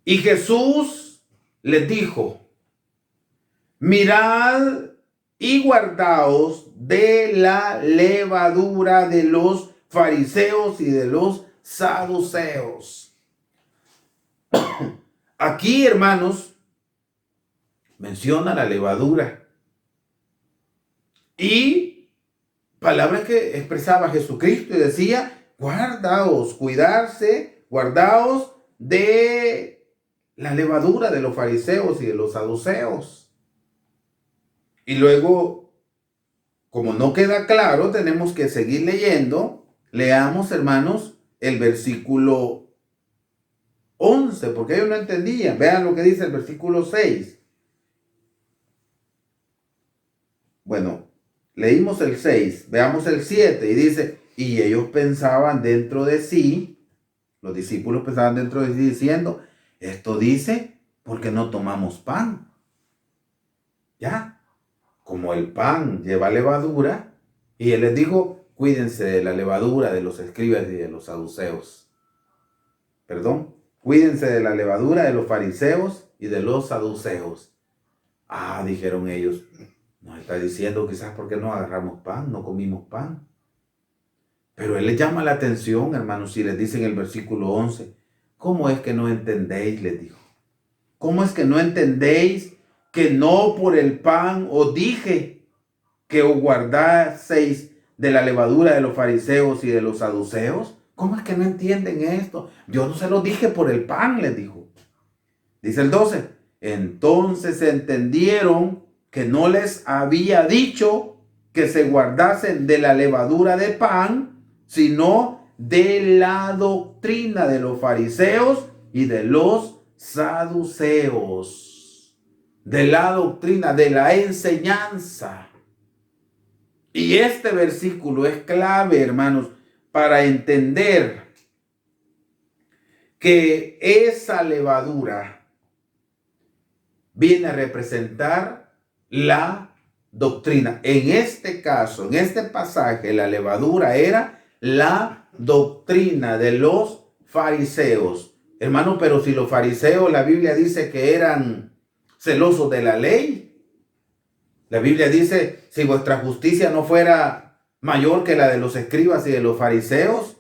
Y Jesús les dijo, mirad y guardaos de la levadura de los fariseos y de los saduceos. Aquí, hermanos, menciona la levadura. Y palabras que expresaba Jesucristo y decía, guardaos, cuidarse, guardaos de la levadura de los fariseos y de los saduceos. Y luego, como no queda claro, tenemos que seguir leyendo. Leamos, hermanos, el versículo 11, porque ellos no entendían. Vean lo que dice el versículo 6. Bueno, leímos el 6, veamos el 7 y dice, y ellos pensaban dentro de sí, los discípulos pensaban dentro de sí diciendo, esto dice porque no tomamos pan. Ya, como el pan lleva levadura, y él les dijo, cuídense de la levadura de los escribas y de los saduceos. Cuídense de la levadura de los fariseos y de los saduceos. Ah, dijeron ellos, nos está diciendo quizás porque no agarramos pan, no comimos pan. Pero él les llama la atención, hermanos, y les dice en el versículo 11, ¿cómo es que no entendéis? Les dijo. ¿Cómo es que no entendéis que no por el pan os dije que os guardaseis de la levadura de los fariseos y de los saduceos? ¿Cómo es que no entienden esto? Yo no se lo dije por el pan, les dijo. Dice el 12, entonces entendieron que no les había dicho que se guardasen de la levadura de pan, sino de la doctrina de los fariseos y de los saduceos. De la doctrina, de la enseñanza. Y este versículo es clave, hermanos, para entender que esa levadura viene a representar la doctrina. En este caso, en este pasaje, la levadura era la doctrina de los fariseos. Hermano, pero si los fariseos, la Biblia dice que eran celosos de la ley. La Biblia dice, si vuestra justicia no fuera mayor que la de los escribas y de los fariseos,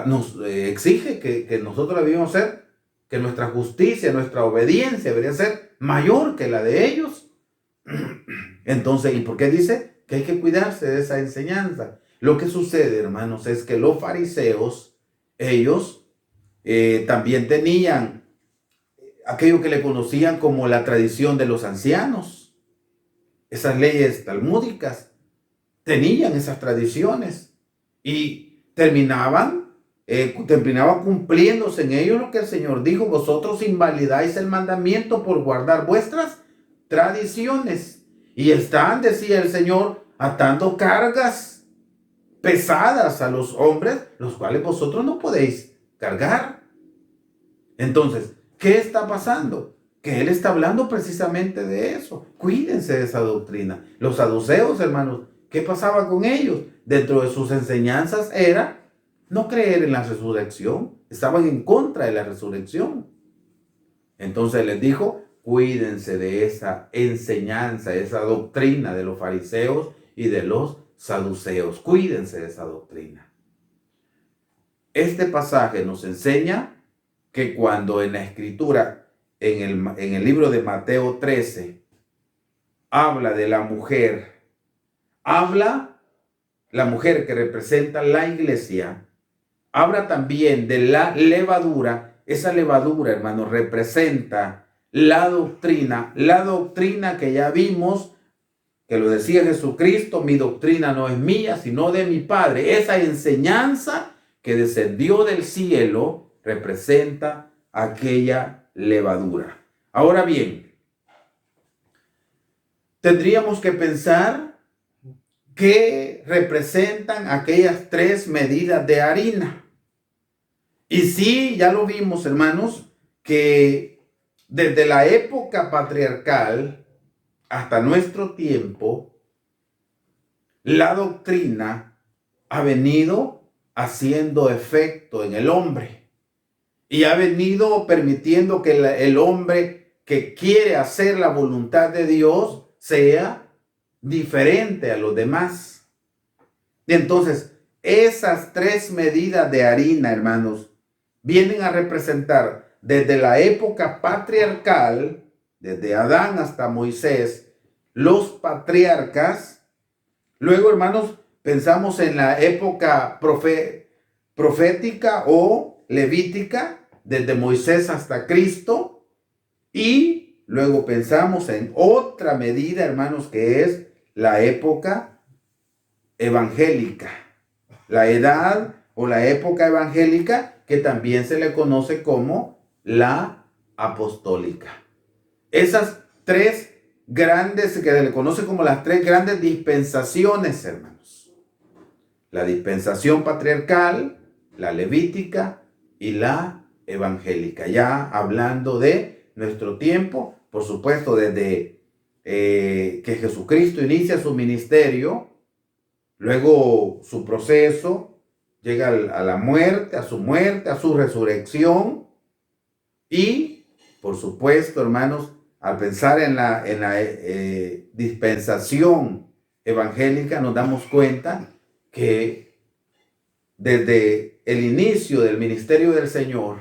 nos exige que nosotros debemos ser, que nuestra justicia, nuestra obediencia debería ser mayor que la de ellos. Entonces, ¿y por qué dice? Que hay que cuidarse de esa enseñanza. Lo que sucede, hermanos, es que los fariseos, ellos también tenían aquello que le conocían como la tradición de los ancianos. Esas leyes talmúdicas tenían esas tradiciones y terminaba cumpliéndose en ello lo que el Señor dijo: vosotros invalidáis el mandamiento por guardar vuestras tradiciones. Y están, decía el Señor, atando cargas pesadas a los hombres, los cuales vosotros no podéis cargar. Entonces, ¿qué está pasando? Que Él está hablando precisamente de eso. Cuídense de esa doctrina. Los saduceos, hermanos, ¿qué pasaba con ellos? Dentro de sus enseñanzas era no creer en la resurrección. Estaban en contra de la resurrección. Entonces les dijo, cuídense de esa enseñanza, esa doctrina de los fariseos y de los saduceos. Cuídense de esa doctrina. Este pasaje nos enseña que cuando en la Escritura, en el libro de Mateo 13, habla de la mujer, habla la mujer que representa la iglesia, habla también de la levadura. Esa levadura, hermanos, representa la doctrina que ya vimos, que lo decía Jesucristo: mi doctrina no es mía, sino de mi Padre. Esa enseñanza que descendió del cielo representa aquella levadura. Ahora bien, tendríamos que pensar qué representan aquellas 3 medidas de harina. Y sí, ya lo vimos, hermanos, que desde la época patriarcal hasta nuestro tiempo, la doctrina ha venido haciendo efecto en el hombre y ha venido permitiendo que el hombre que quiere hacer la voluntad de Dios sea diferente a los demás. Y entonces, esas 3 medidas de harina, hermanos, vienen a representar desde la época patriarcal, desde Adán hasta Moisés, los patriarcas. Luego, hermanos, pensamos en la época profética o levítica, desde Moisés hasta Cristo. Y luego pensamos en otra medida, hermanos, que es la época evangélica, la edad o la época evangélica, que también se le conoce como la apostólica. Esas 3 grandes, que se le conoce como las 3 grandes dispensaciones, hermanos: la dispensación patriarcal, la levítica y la evangélica. Ya hablando de nuestro tiempo, por supuesto, desde que Jesucristo inicia su ministerio, luego su proceso, llega a la muerte, a su resurrección. Y, por supuesto, hermanos, al pensar en la dispensación evangélica, nos damos cuenta que desde el inicio del ministerio del Señor,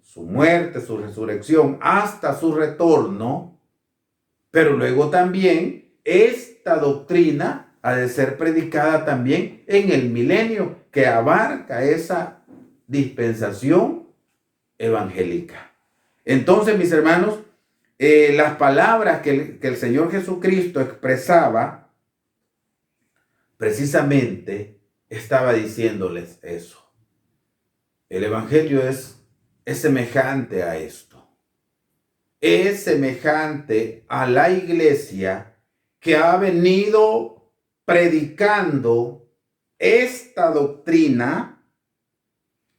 su muerte, su resurrección, hasta su retorno, pero luego también esta doctrina ha de ser predicada también en el milenio, que abarca esa dispensación evangélica. Entonces, mis hermanos, las palabras que el Señor Jesucristo expresaba, precisamente estaba diciéndoles eso. El evangelio es semejante a esto. Es semejante a la iglesia que ha venido predicando esta doctrina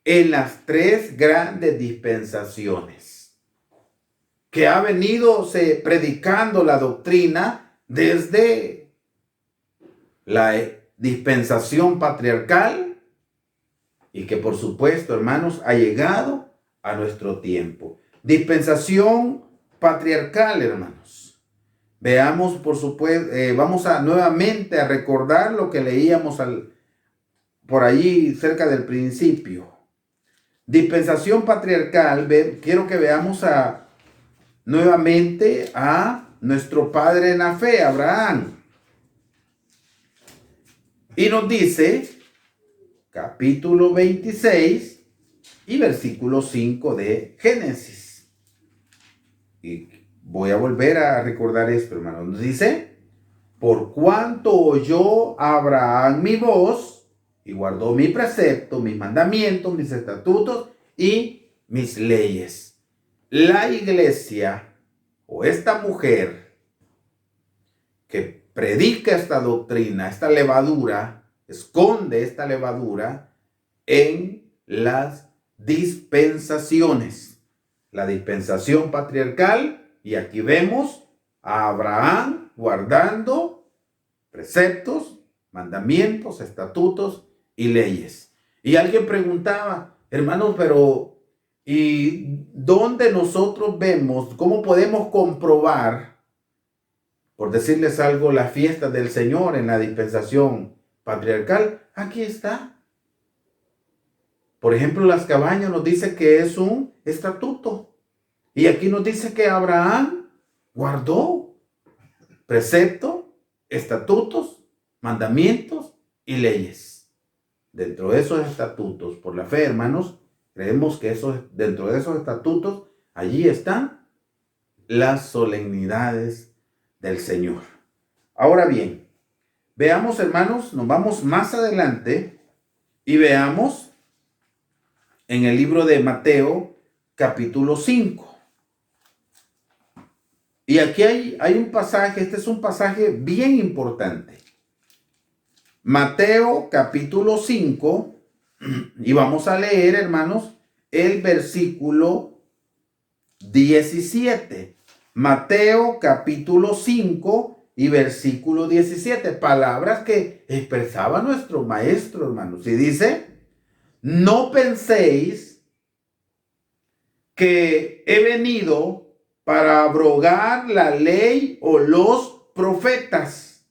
en las tres grandes dispensaciones, que ha venido predicando la doctrina desde la dispensación patriarcal y que por supuesto, hermanos, ha llegado a nuestro tiempo. Dispensación patriarcal, hermanos. Veamos, por supuesto, vamos nuevamente a recordar lo que leíamos por allí cerca del principio. Dispensación patriarcal, quiero que veamos nuevamente a nuestro padre en la fe, Abraham. Y nos dice, capítulo 26 y versículo 5 de Génesis. Y voy a volver a recordar esto, hermano. Nos dice, por cuanto oyó Abraham mi voz y guardó mi precepto, mis mandamientos, mis estatutos y mis leyes. La iglesia o esta mujer que predica esta doctrina, esta levadura, esconde esta levadura en las dispensaciones. La dispensación patriarcal, y aquí vemos a Abraham guardando preceptos, mandamientos, estatutos y leyes. Y alguien preguntaba, hermanos, pero ¿y dónde nosotros vemos, cómo podemos comprobar, por decirles algo, la fiesta del Señor en la dispensación patriarcal? Aquí está. Por ejemplo, las cabañas nos dice que es un estatuto. Y aquí nos dice que Abraham guardó precepto, estatutos, mandamientos y leyes. Dentro de esos estatutos, por la fe, hermanos, creemos que dentro de esos estatutos, allí están las solemnidades del Señor. Ahora bien, veamos, hermanos, nos vamos más adelante y veamos en el libro de Mateo, capítulo 5. Y aquí hay un pasaje, este es un pasaje bien importante. Mateo, capítulo 5, y vamos a leer, hermanos, el versículo 17. Mateo, capítulo 5 y versículo 17. Palabras que expresaba nuestro maestro, hermanos. Y dice, no penséis que he venido para abrogar la ley o los profetas.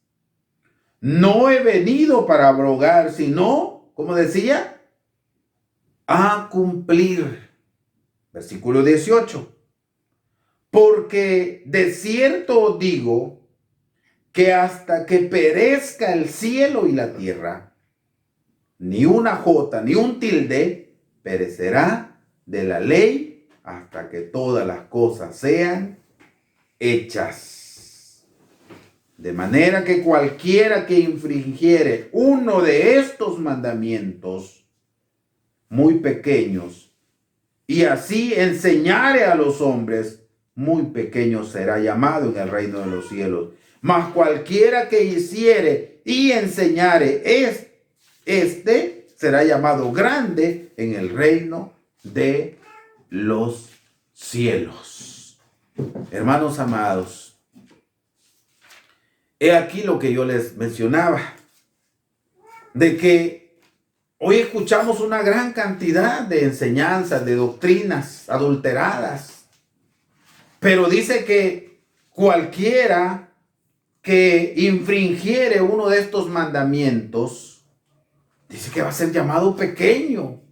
No he venido para abrogar, sino, como decía, a cumplir. Versículo 18. Porque de cierto os digo que hasta que perezca el cielo y la tierra, ni una jota ni un tilde perecerá de la ley hasta que todas las cosas sean hechas. De manera que cualquiera que infringiere uno de estos mandamientos muy pequeños y así enseñare a los hombres, muy pequeño será llamado en el reino de los cielos. Mas cualquiera que hiciere y enseñare este será llamado grande en el reino de los cielos. Hermanos amados, he aquí lo que yo les mencionaba, de que hoy escuchamos una gran cantidad de enseñanzas, de doctrinas adulteradas, pero dice que cualquiera que infringiere uno de estos mandamientos dice que va a ser llamado pequeño.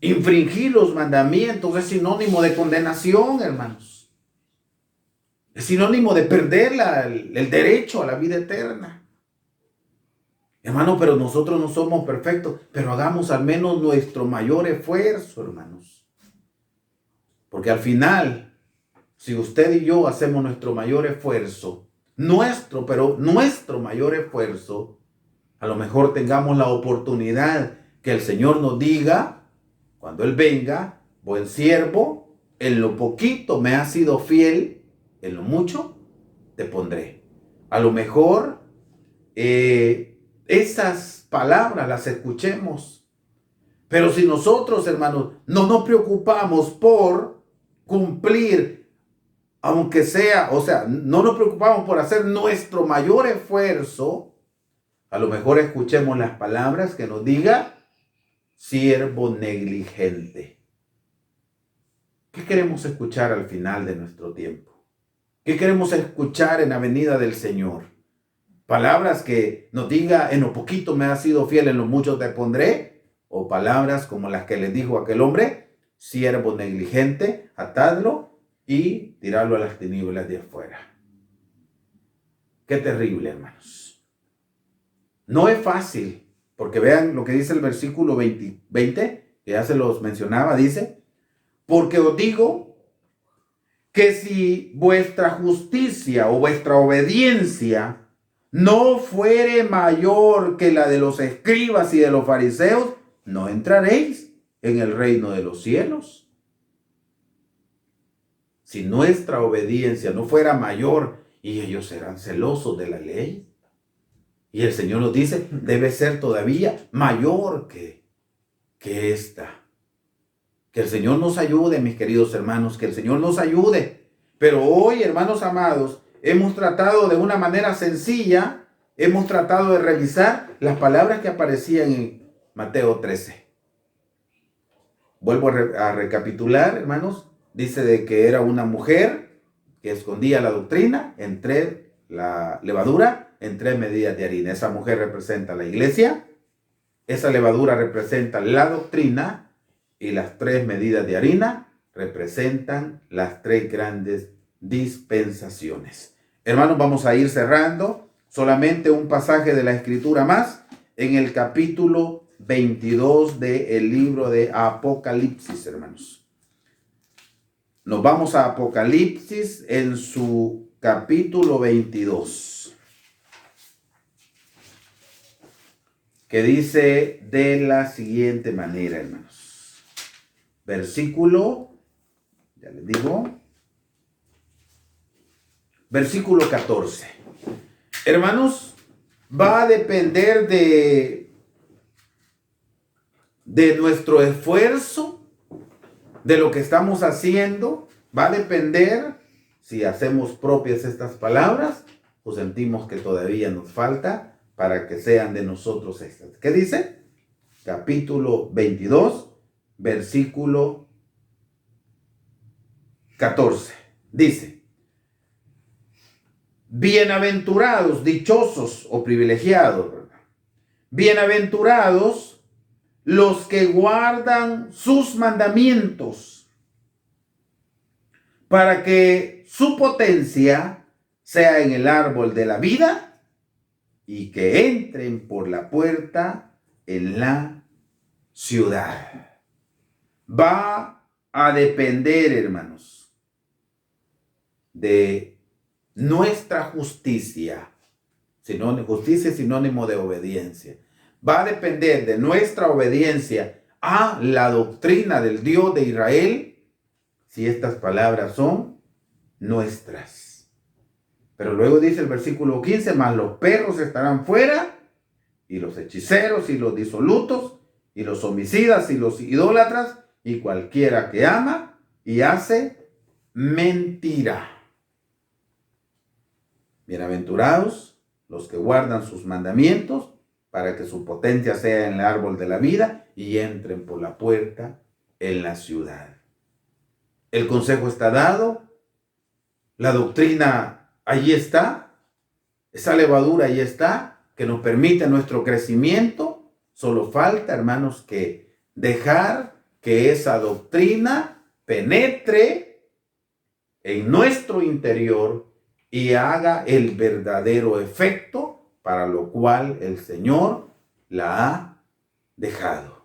Infringir los mandamientos es sinónimo de condenación, hermanos. Es sinónimo de perder el derecho a la vida eterna. Hermano, pero nosotros no somos perfectos, pero hagamos al menos nuestro mayor esfuerzo, hermanos. Porque al final, si usted y yo hacemos nuestro mayor esfuerzo, nuestro mayor esfuerzo, a lo mejor tengamos la oportunidad que el Señor nos diga, cuando Él venga: buen siervo, en lo poquito me has sido fiel, en lo mucho te pondré. A lo mejor esas palabras las escuchemos. Pero si nosotros, hermanos, no nos preocupamos por cumplir, aunque sea, no nos preocupamos por hacer nuestro mayor esfuerzo, a lo mejor escuchemos las palabras que nos diga: siervo negligente. ¿Qué queremos escuchar al final de nuestro tiempo? ¿Qué queremos escuchar en la venida del Señor? Palabras que nos diga: en lo poquito me has sido fiel, en lo mucho te pondré. O palabras como las que le dijo aquel hombre: siervo negligente, atadlo y tirarlo a las tinieblas de afuera. Qué terrible, hermanos. No es fácil. Porque vean lo que dice el versículo 20, que ya se los mencionaba, dice: porque os digo que si vuestra justicia o vuestra obediencia no fuere mayor que la de los escribas y de los fariseos, no entraréis en el reino de los cielos. Si nuestra obediencia no fuera mayor, y ellos serán celosos de la ley. Y el Señor nos dice: debe ser todavía mayor que esta. Que el Señor nos ayude, mis queridos hermanos, que el Señor nos ayude. Pero hoy, hermanos amados, hemos tratado de una manera sencilla, hemos tratado de revisar las palabras que aparecían en Mateo 13. Vuelvo a recapitular, hermanos. Dice de que era una mujer que escondía la doctrina entre la levadura en 3 medidas de harina. Esa mujer representa la iglesia, esa levadura representa la doctrina y las 3 medidas de harina representan las 3 grandes dispensaciones. Hermanos, vamos a ir cerrando. Solamente un pasaje de la Escritura más en el capítulo 22 del libro de Apocalipsis, hermanos. Nos vamos a Apocalipsis en su capítulo 22. Que dice de la siguiente manera, hermanos. Versículo 14. Hermanos, va a depender de nuestro esfuerzo, de lo que estamos haciendo. Va a depender si hacemos propias estas palabras o sentimos que todavía nos falta para que sean de nosotros estas. ¿Qué dice? Capítulo 22, versículo 14. Dice: bienaventurados, dichosos o privilegiados, ¿verdad? Bienaventurados los que guardan sus mandamientos, para que su potencia sea en el árbol de la vida y que entren por la puerta en la ciudad. Va a depender, hermanos, de nuestra justicia. Justicia es sinónimo de obediencia. Va a depender de nuestra obediencia a la doctrina del Dios de Israel, si estas palabras son nuestras. Pero luego dice el versículo 15: mas los perros estarán fuera, y los hechiceros, y los disolutos, y los homicidas, y los idólatras, y cualquiera que ama y hace mentira. Bienaventurados los que guardan sus mandamientos, para que su potencia sea en el árbol de la vida y entren por la puerta en la ciudad. El consejo está dado, la doctrina allí está, esa levadura allí está, que nos permite nuestro crecimiento. Solo falta, hermanos, que dejar que esa doctrina penetre en nuestro interior y haga el verdadero efecto para lo cual el Señor la ha dejado,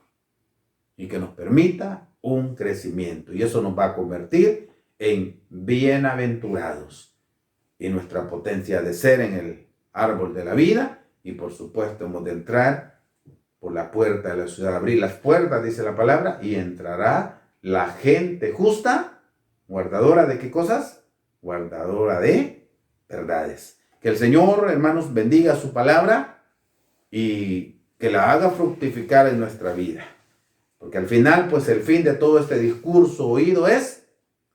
y que nos permita un crecimiento, y eso nos va a convertir en bienaventurados, y nuestra potencia de ser en el árbol de la vida. Y por supuesto hemos de entrar por la puerta de la ciudad, abrir las puertas, dice la palabra, y entrará la gente justa, guardadora de ¿qué cosas? Guardadora de verdades. Que el Señor, hermanos, bendiga su palabra y que la haga fructificar en nuestra vida. Porque al final, pues el fin de todo este discurso oído es: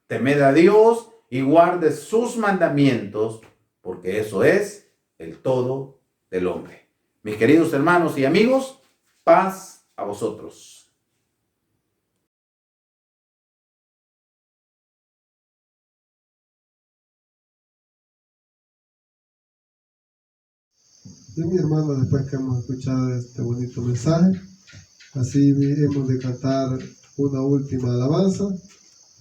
temed a Dios y guarde sus mandamientos, porque eso es el todo del hombre. Mis queridos hermanos y amigos, paz a vosotros. Bien, mi hermano, después que hemos escuchado este bonito mensaje, así hemos de cantar una última alabanza.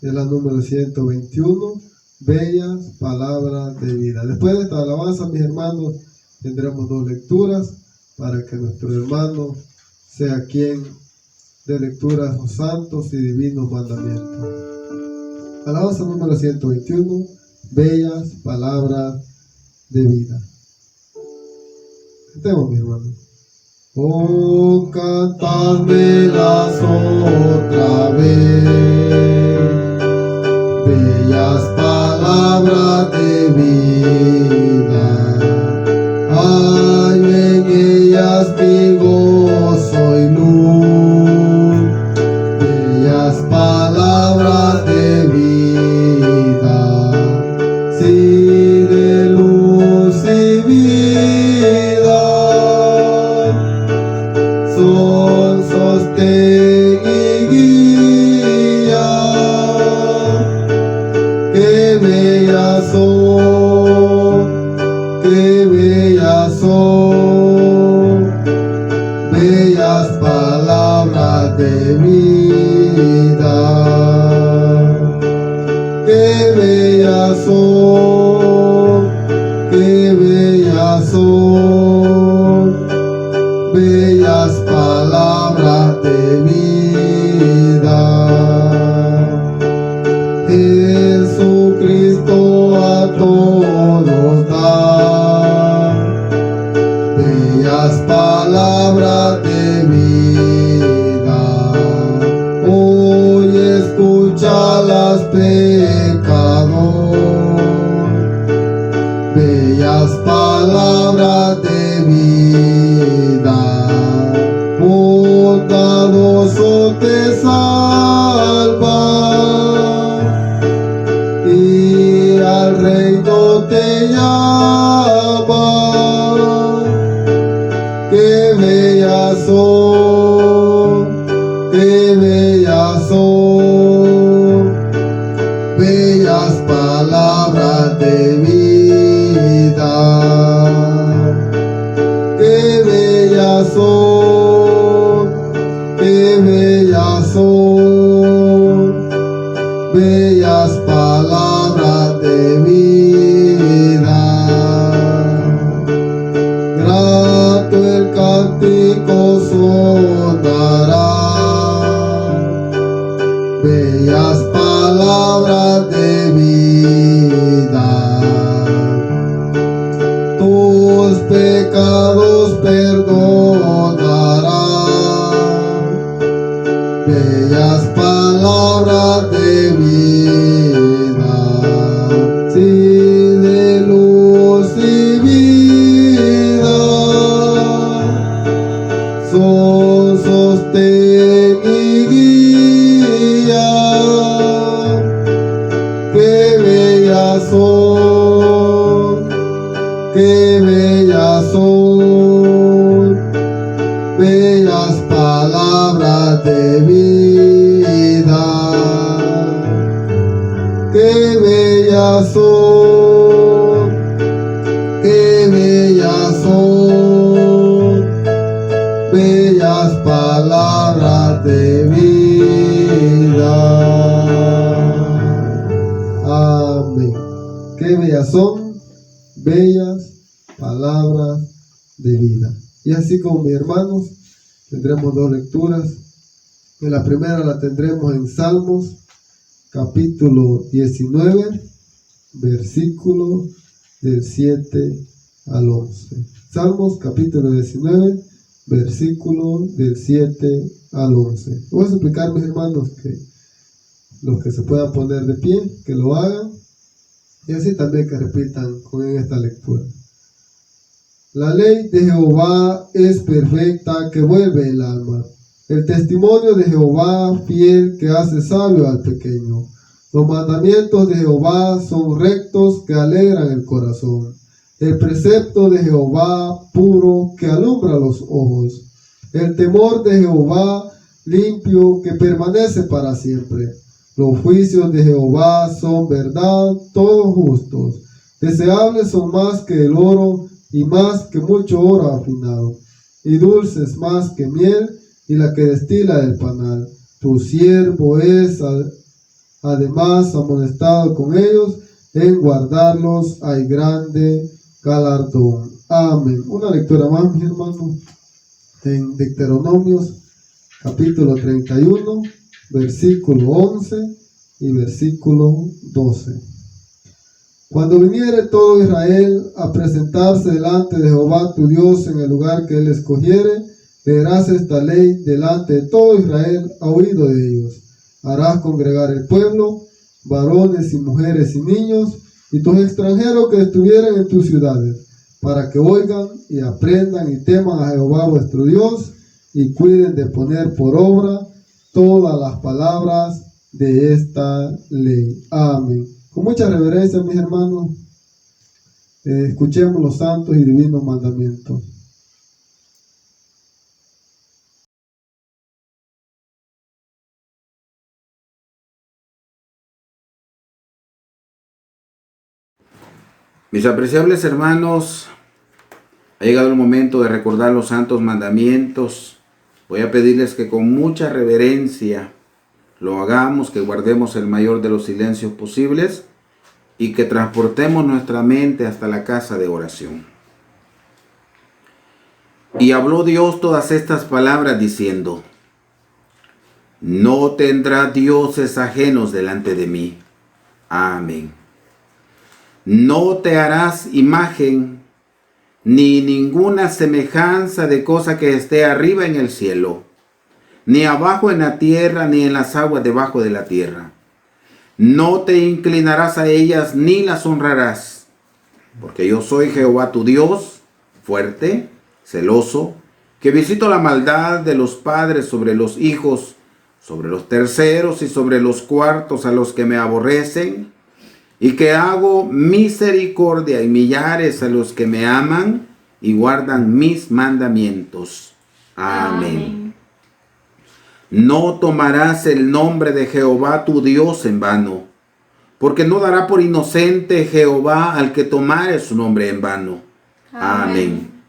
Es la número 121, Bellas Palabras de Vida. Después de esta alabanza, mis hermanos, tendremos 2 lecturas para que nuestro hermano sea quien dé lectura a sus santos y divinos mandamientos. Alabanza número 121, Bellas Palabras de Vida. Cantemos, mi hermano. Oh, cantadmelas otra vez, bellas palabras de vida. Hay en ellas mi gozo y luz, bellas palabras de vida, sí, de luz y vida, son sostén y guía. Qué bellas son, qué bellas son, bellas palabras de vida. Qué bellas son, qué bellas son, bellas palabras de vida. Jesucristo a todos da bellas palabras de vida. Hoy escúchalas, pecador, bellas palabras de vida. Bondadoso te salva y al reino te llama. Qué bellas son, qué bellas son, bellas palabras de vida. Qué bellas son, qué bellas son, bellas palabras de vida. Grato el cántico sonará, bellas palabras de vida. Tus pecados perdonará, bellas palabras de vida, sí, de luz y vida, son sostén y guía. Qué bellas son, qué bellas son, bellas palabras de vida. Qué bellas son, qué bellas son, de vida. Amén. Qué bellas son, bellas palabras de vida. Y así como mis hermanos, tendremos dos lecturas. En la primera la tendremos en Salmos, capítulo 19, versículo del 7 al 11. Salmos, capítulo 19, versículo del 7 al 11. Voy a suplicar, mis hermanos, que los que se puedan poner de pie, que lo hagan, y así también que repitan con esta lectura. La ley de Jehová es perfecta, que vuelve el alma. El testimonio de Jehová fiel, que hace sabio al pequeño. Los mandamientos de Jehová son rectos, que alegran el corazón. El precepto de Jehová puro, que alumbra los ojos. El temor de Jehová limpio, que permanece para siempre. Los juicios de Jehová son verdad, todos justos. Deseables son más que el oro, y más que mucho oro afinado, y dulces más que miel, y la que destila el panal. Tu siervo es además amonestado con ellos, en guardarlos hay grande galardón. Amén. Una lectura más, mis hermanos, en Deuteronomios, capítulo 31, versículo 11 y versículo 12. Cuando viniere todo Israel a presentarse delante de Jehová tu Dios en el lugar que él escogiere, leerás esta ley delante de todo Israel a oído de ellos. Harás congregar el pueblo, varones y mujeres y niños, y tus extranjeros que estuvieren en tus ciudades, para que oigan y aprendan y teman a Jehová vuestro Dios, y cuiden de poner por obra todas las palabras de esta ley. Amén. Con mucha reverencia, mis hermanos, escuchemos los santos y divinos mandamientos. Mis apreciables hermanos, ha llegado el momento de recordar los santos mandamientos. Voy a pedirles que con mucha reverencia lo hagamos, que guardemos el mayor de los silencios posibles y que transportemos nuestra mente hasta la casa de oración. Y habló Dios todas estas palabras diciendo: no tendrá dioses ajenos delante de mí. Amén. No te harás imagen ni ninguna semejanza de cosa que esté arriba en el cielo, ni abajo en la tierra, ni en las aguas debajo de la tierra. No te inclinarás a ellas ni las honrarás, porque yo soy Jehová tu Dios, fuerte, celoso, que visito la maldad de los padres sobre los hijos, sobre los terceros y sobre los cuartos a los que me aborrecen, y que hago misericordia y millares a los que me aman y guardan mis mandamientos. Amén. No tomarás el nombre de Jehová tu Dios en vano, porque no dará por inocente Jehová al que tomare su nombre en vano. Amén.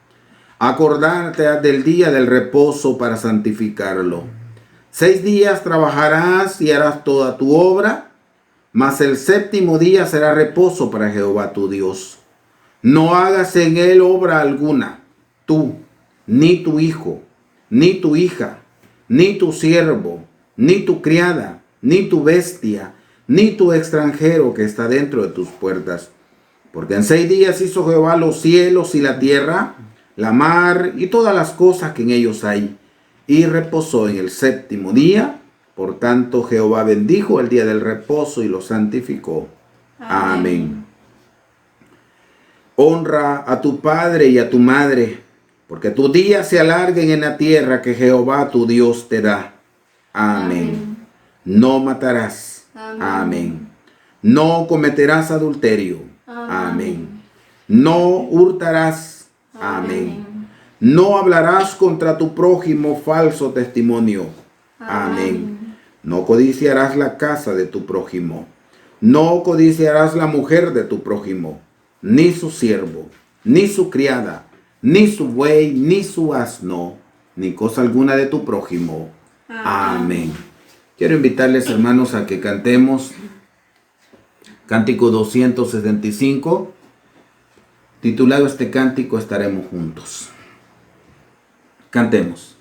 Acordarte del día del reposo para santificarlo. 6 días trabajarás y harás toda tu obra, mas el 7º día será reposo para Jehová tu Dios. No hagas en él obra alguna, tú, ni tu hijo, ni tu hija, ni tu siervo, ni tu criada, ni tu bestia, ni tu extranjero que está dentro de tus puertas. Porque en 6 días hizo Jehová los cielos y la tierra, la mar y todas las cosas que en ellos hay, y reposó en el 7º día. Por tanto, Jehová bendijo el día del reposo y lo santificó. Amén. Honra a tu padre y a tu madre, porque tus días se alarguen en la tierra que Jehová tu Dios te da. Amén. No matarás. Amén. No cometerás adulterio. Amén. No hurtarás. Amén. No hablarás contra tu prójimo falso testimonio. Amén. No codiciarás la casa de tu prójimo. No codiciarás la mujer de tu prójimo, ni su siervo, ni su criada, ni su buey, ni su asno, ni cosa alguna de tu prójimo. Amén. Quiero invitarles, hermanos, a que cantemos Cántico 275, titulado este cántico Estaremos Juntos. Cantemos.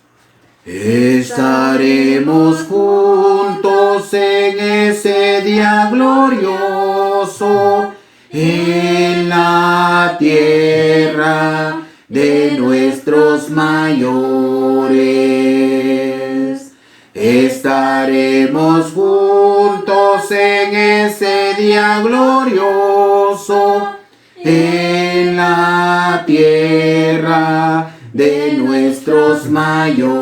Estaremos juntos en ese día glorioso, en la tierra de nuestros mayores. Estaremos juntos en ese día glorioso, en la tierra de nuestros mayores.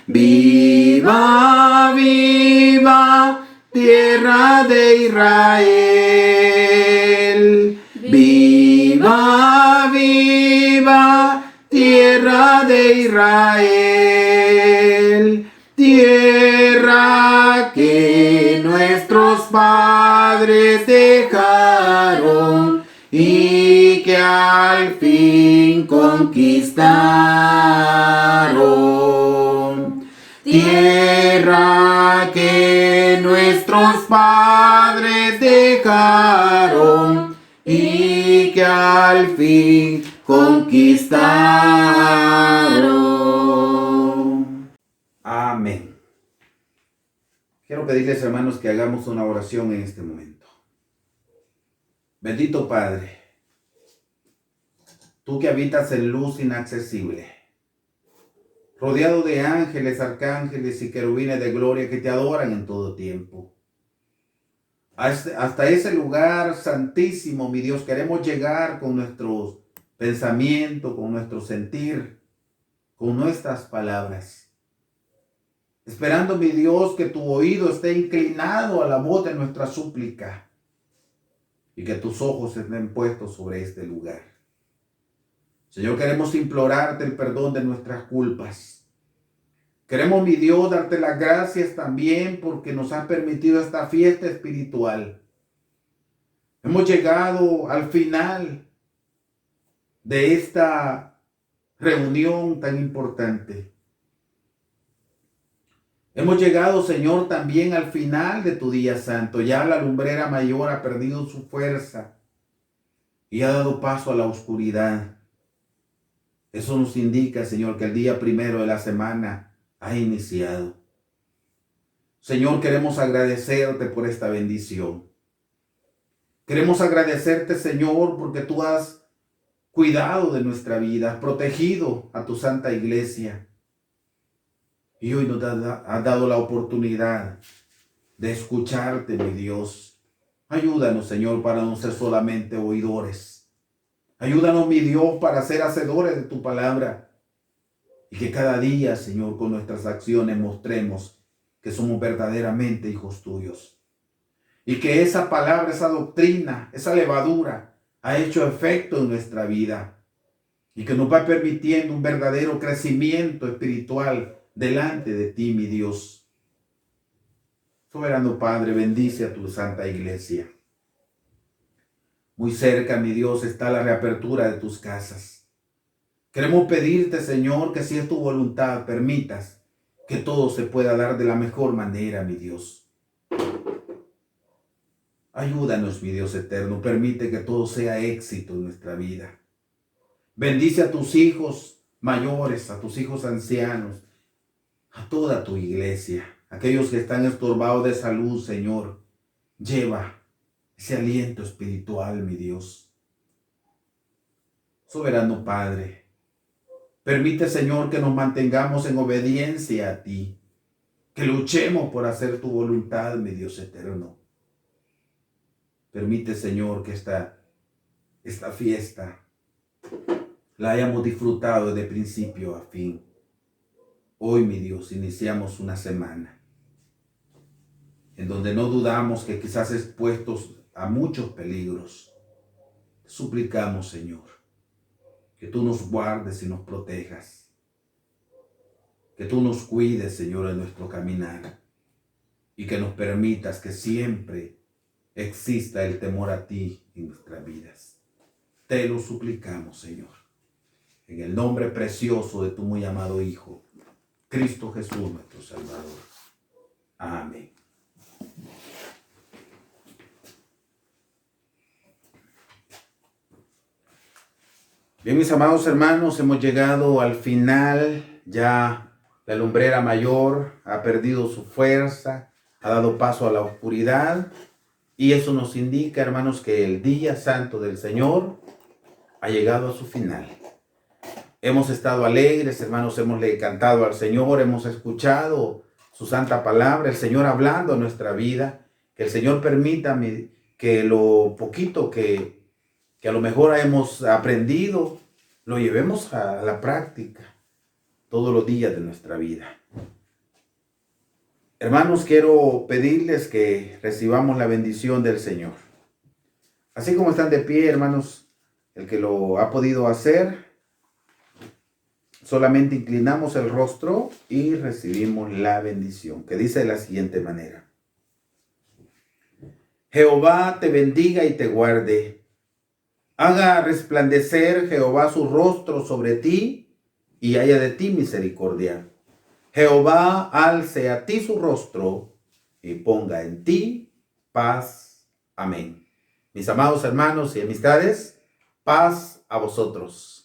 Viva, viva, tierra de Israel. Viva, viva, tierra de Israel. Tierra que nuestros padres dejaron y que al fin conquistaron. Tierra que nuestros padres dejaron y que al fin conquistaron. Amén. Quiero pedirles, hermanos, que hagamos una oración en este momento. Bendito Padre, tú que habitas en luz inaccesible, rodeado de ángeles, arcángeles y querubines de gloria que te adoran en todo tiempo. Hasta ese lugar santísimo, mi Dios, queremos llegar con nuestros pensamientos, con nuestro sentir, con nuestras palabras. Esperando, mi Dios, que tu oído esté inclinado a la voz de nuestra súplica y que tus ojos estén puestos sobre este lugar. Señor, queremos implorarte el perdón de nuestras culpas. Queremos, mi Dios, darte las gracias también porque nos has permitido esta fiesta espiritual. Hemos llegado al final de esta reunión tan importante. Hemos llegado, Señor, también al final de tu día santo. Ya la lumbrera mayor ha perdido su fuerza y ha dado paso a la oscuridad. Eso nos indica, Señor, que el día primero de la semana ha iniciado. Señor, queremos agradecerte por esta bendición. Queremos agradecerte, Señor, porque tú has cuidado de nuestra vida, has protegido a tu santa iglesia. Y hoy nos has dado la oportunidad de escucharte, mi Dios. Ayúdanos, Señor, para no ser solamente oidores. Ayúdanos, mi Dios, para ser hacedores de tu palabra. Y que cada día, Señor, con nuestras acciones mostremos que somos verdaderamente hijos tuyos. Y que esa palabra, esa doctrina, esa levadura ha hecho efecto en nuestra vida. Y que nos va permitiendo un verdadero crecimiento espiritual delante de ti, mi Dios. Soberano Padre, bendice a tu santa iglesia. Muy cerca, mi Dios, está la reapertura de tus casas. Queremos pedirte, Señor, que si es tu voluntad, permitas que todo se pueda dar de la mejor manera, mi Dios. Ayúdanos, mi Dios eterno, permite que todo sea éxito en nuestra vida. Bendice a tus hijos mayores, a tus hijos ancianos, a toda tu iglesia, aquellos que están estorbados de salud, Señor. Lleva ese aliento espiritual, mi Dios. Soberano Padre, permite, Señor, que nos mantengamos en obediencia a ti, que luchemos por hacer tu voluntad, mi Dios eterno. Permite, Señor, que esta fiesta la hayamos disfrutado de principio a fin. Hoy, mi Dios, iniciamos una semana en donde no dudamos que quizás expuestos a muchos peligros. Te suplicamos, Señor, que tú nos guardes y nos protejas. Que tú nos cuides, Señor, en nuestro caminar. Y que nos permitas que siempre exista el temor a ti en nuestras vidas. Te lo suplicamos, Señor, en el nombre precioso de tu muy amado Hijo. Cristo Jesús, nuestro Salvador. Amén. Bien, mis amados hermanos, hemos llegado al final. Ya la lumbrera mayor ha perdido su fuerza, ha dado paso a la oscuridad. Y eso nos indica, hermanos, que el día santo del Señor ha llegado a su final. Hemos estado alegres, hermanos, hemos cantado al Señor, hemos escuchado su santa palabra, el Señor hablando en nuestra vida. Que el Señor permita que lo poquito que a lo mejor hemos aprendido, lo llevemos a la práctica todos los días de nuestra vida. Hermanos, quiero pedirles que recibamos la bendición del Señor. Así como están de pie, hermanos, el que lo ha podido hacer, solamente inclinamos el rostro y recibimos la bendición, que dice de la siguiente manera. Jehová te bendiga y te guarde. Haga resplandecer Jehová su rostro sobre ti y haya de ti misericordia. Jehová alce a ti su rostro y ponga en ti paz. Amén. Mis amados hermanos y amistades, paz a vosotros.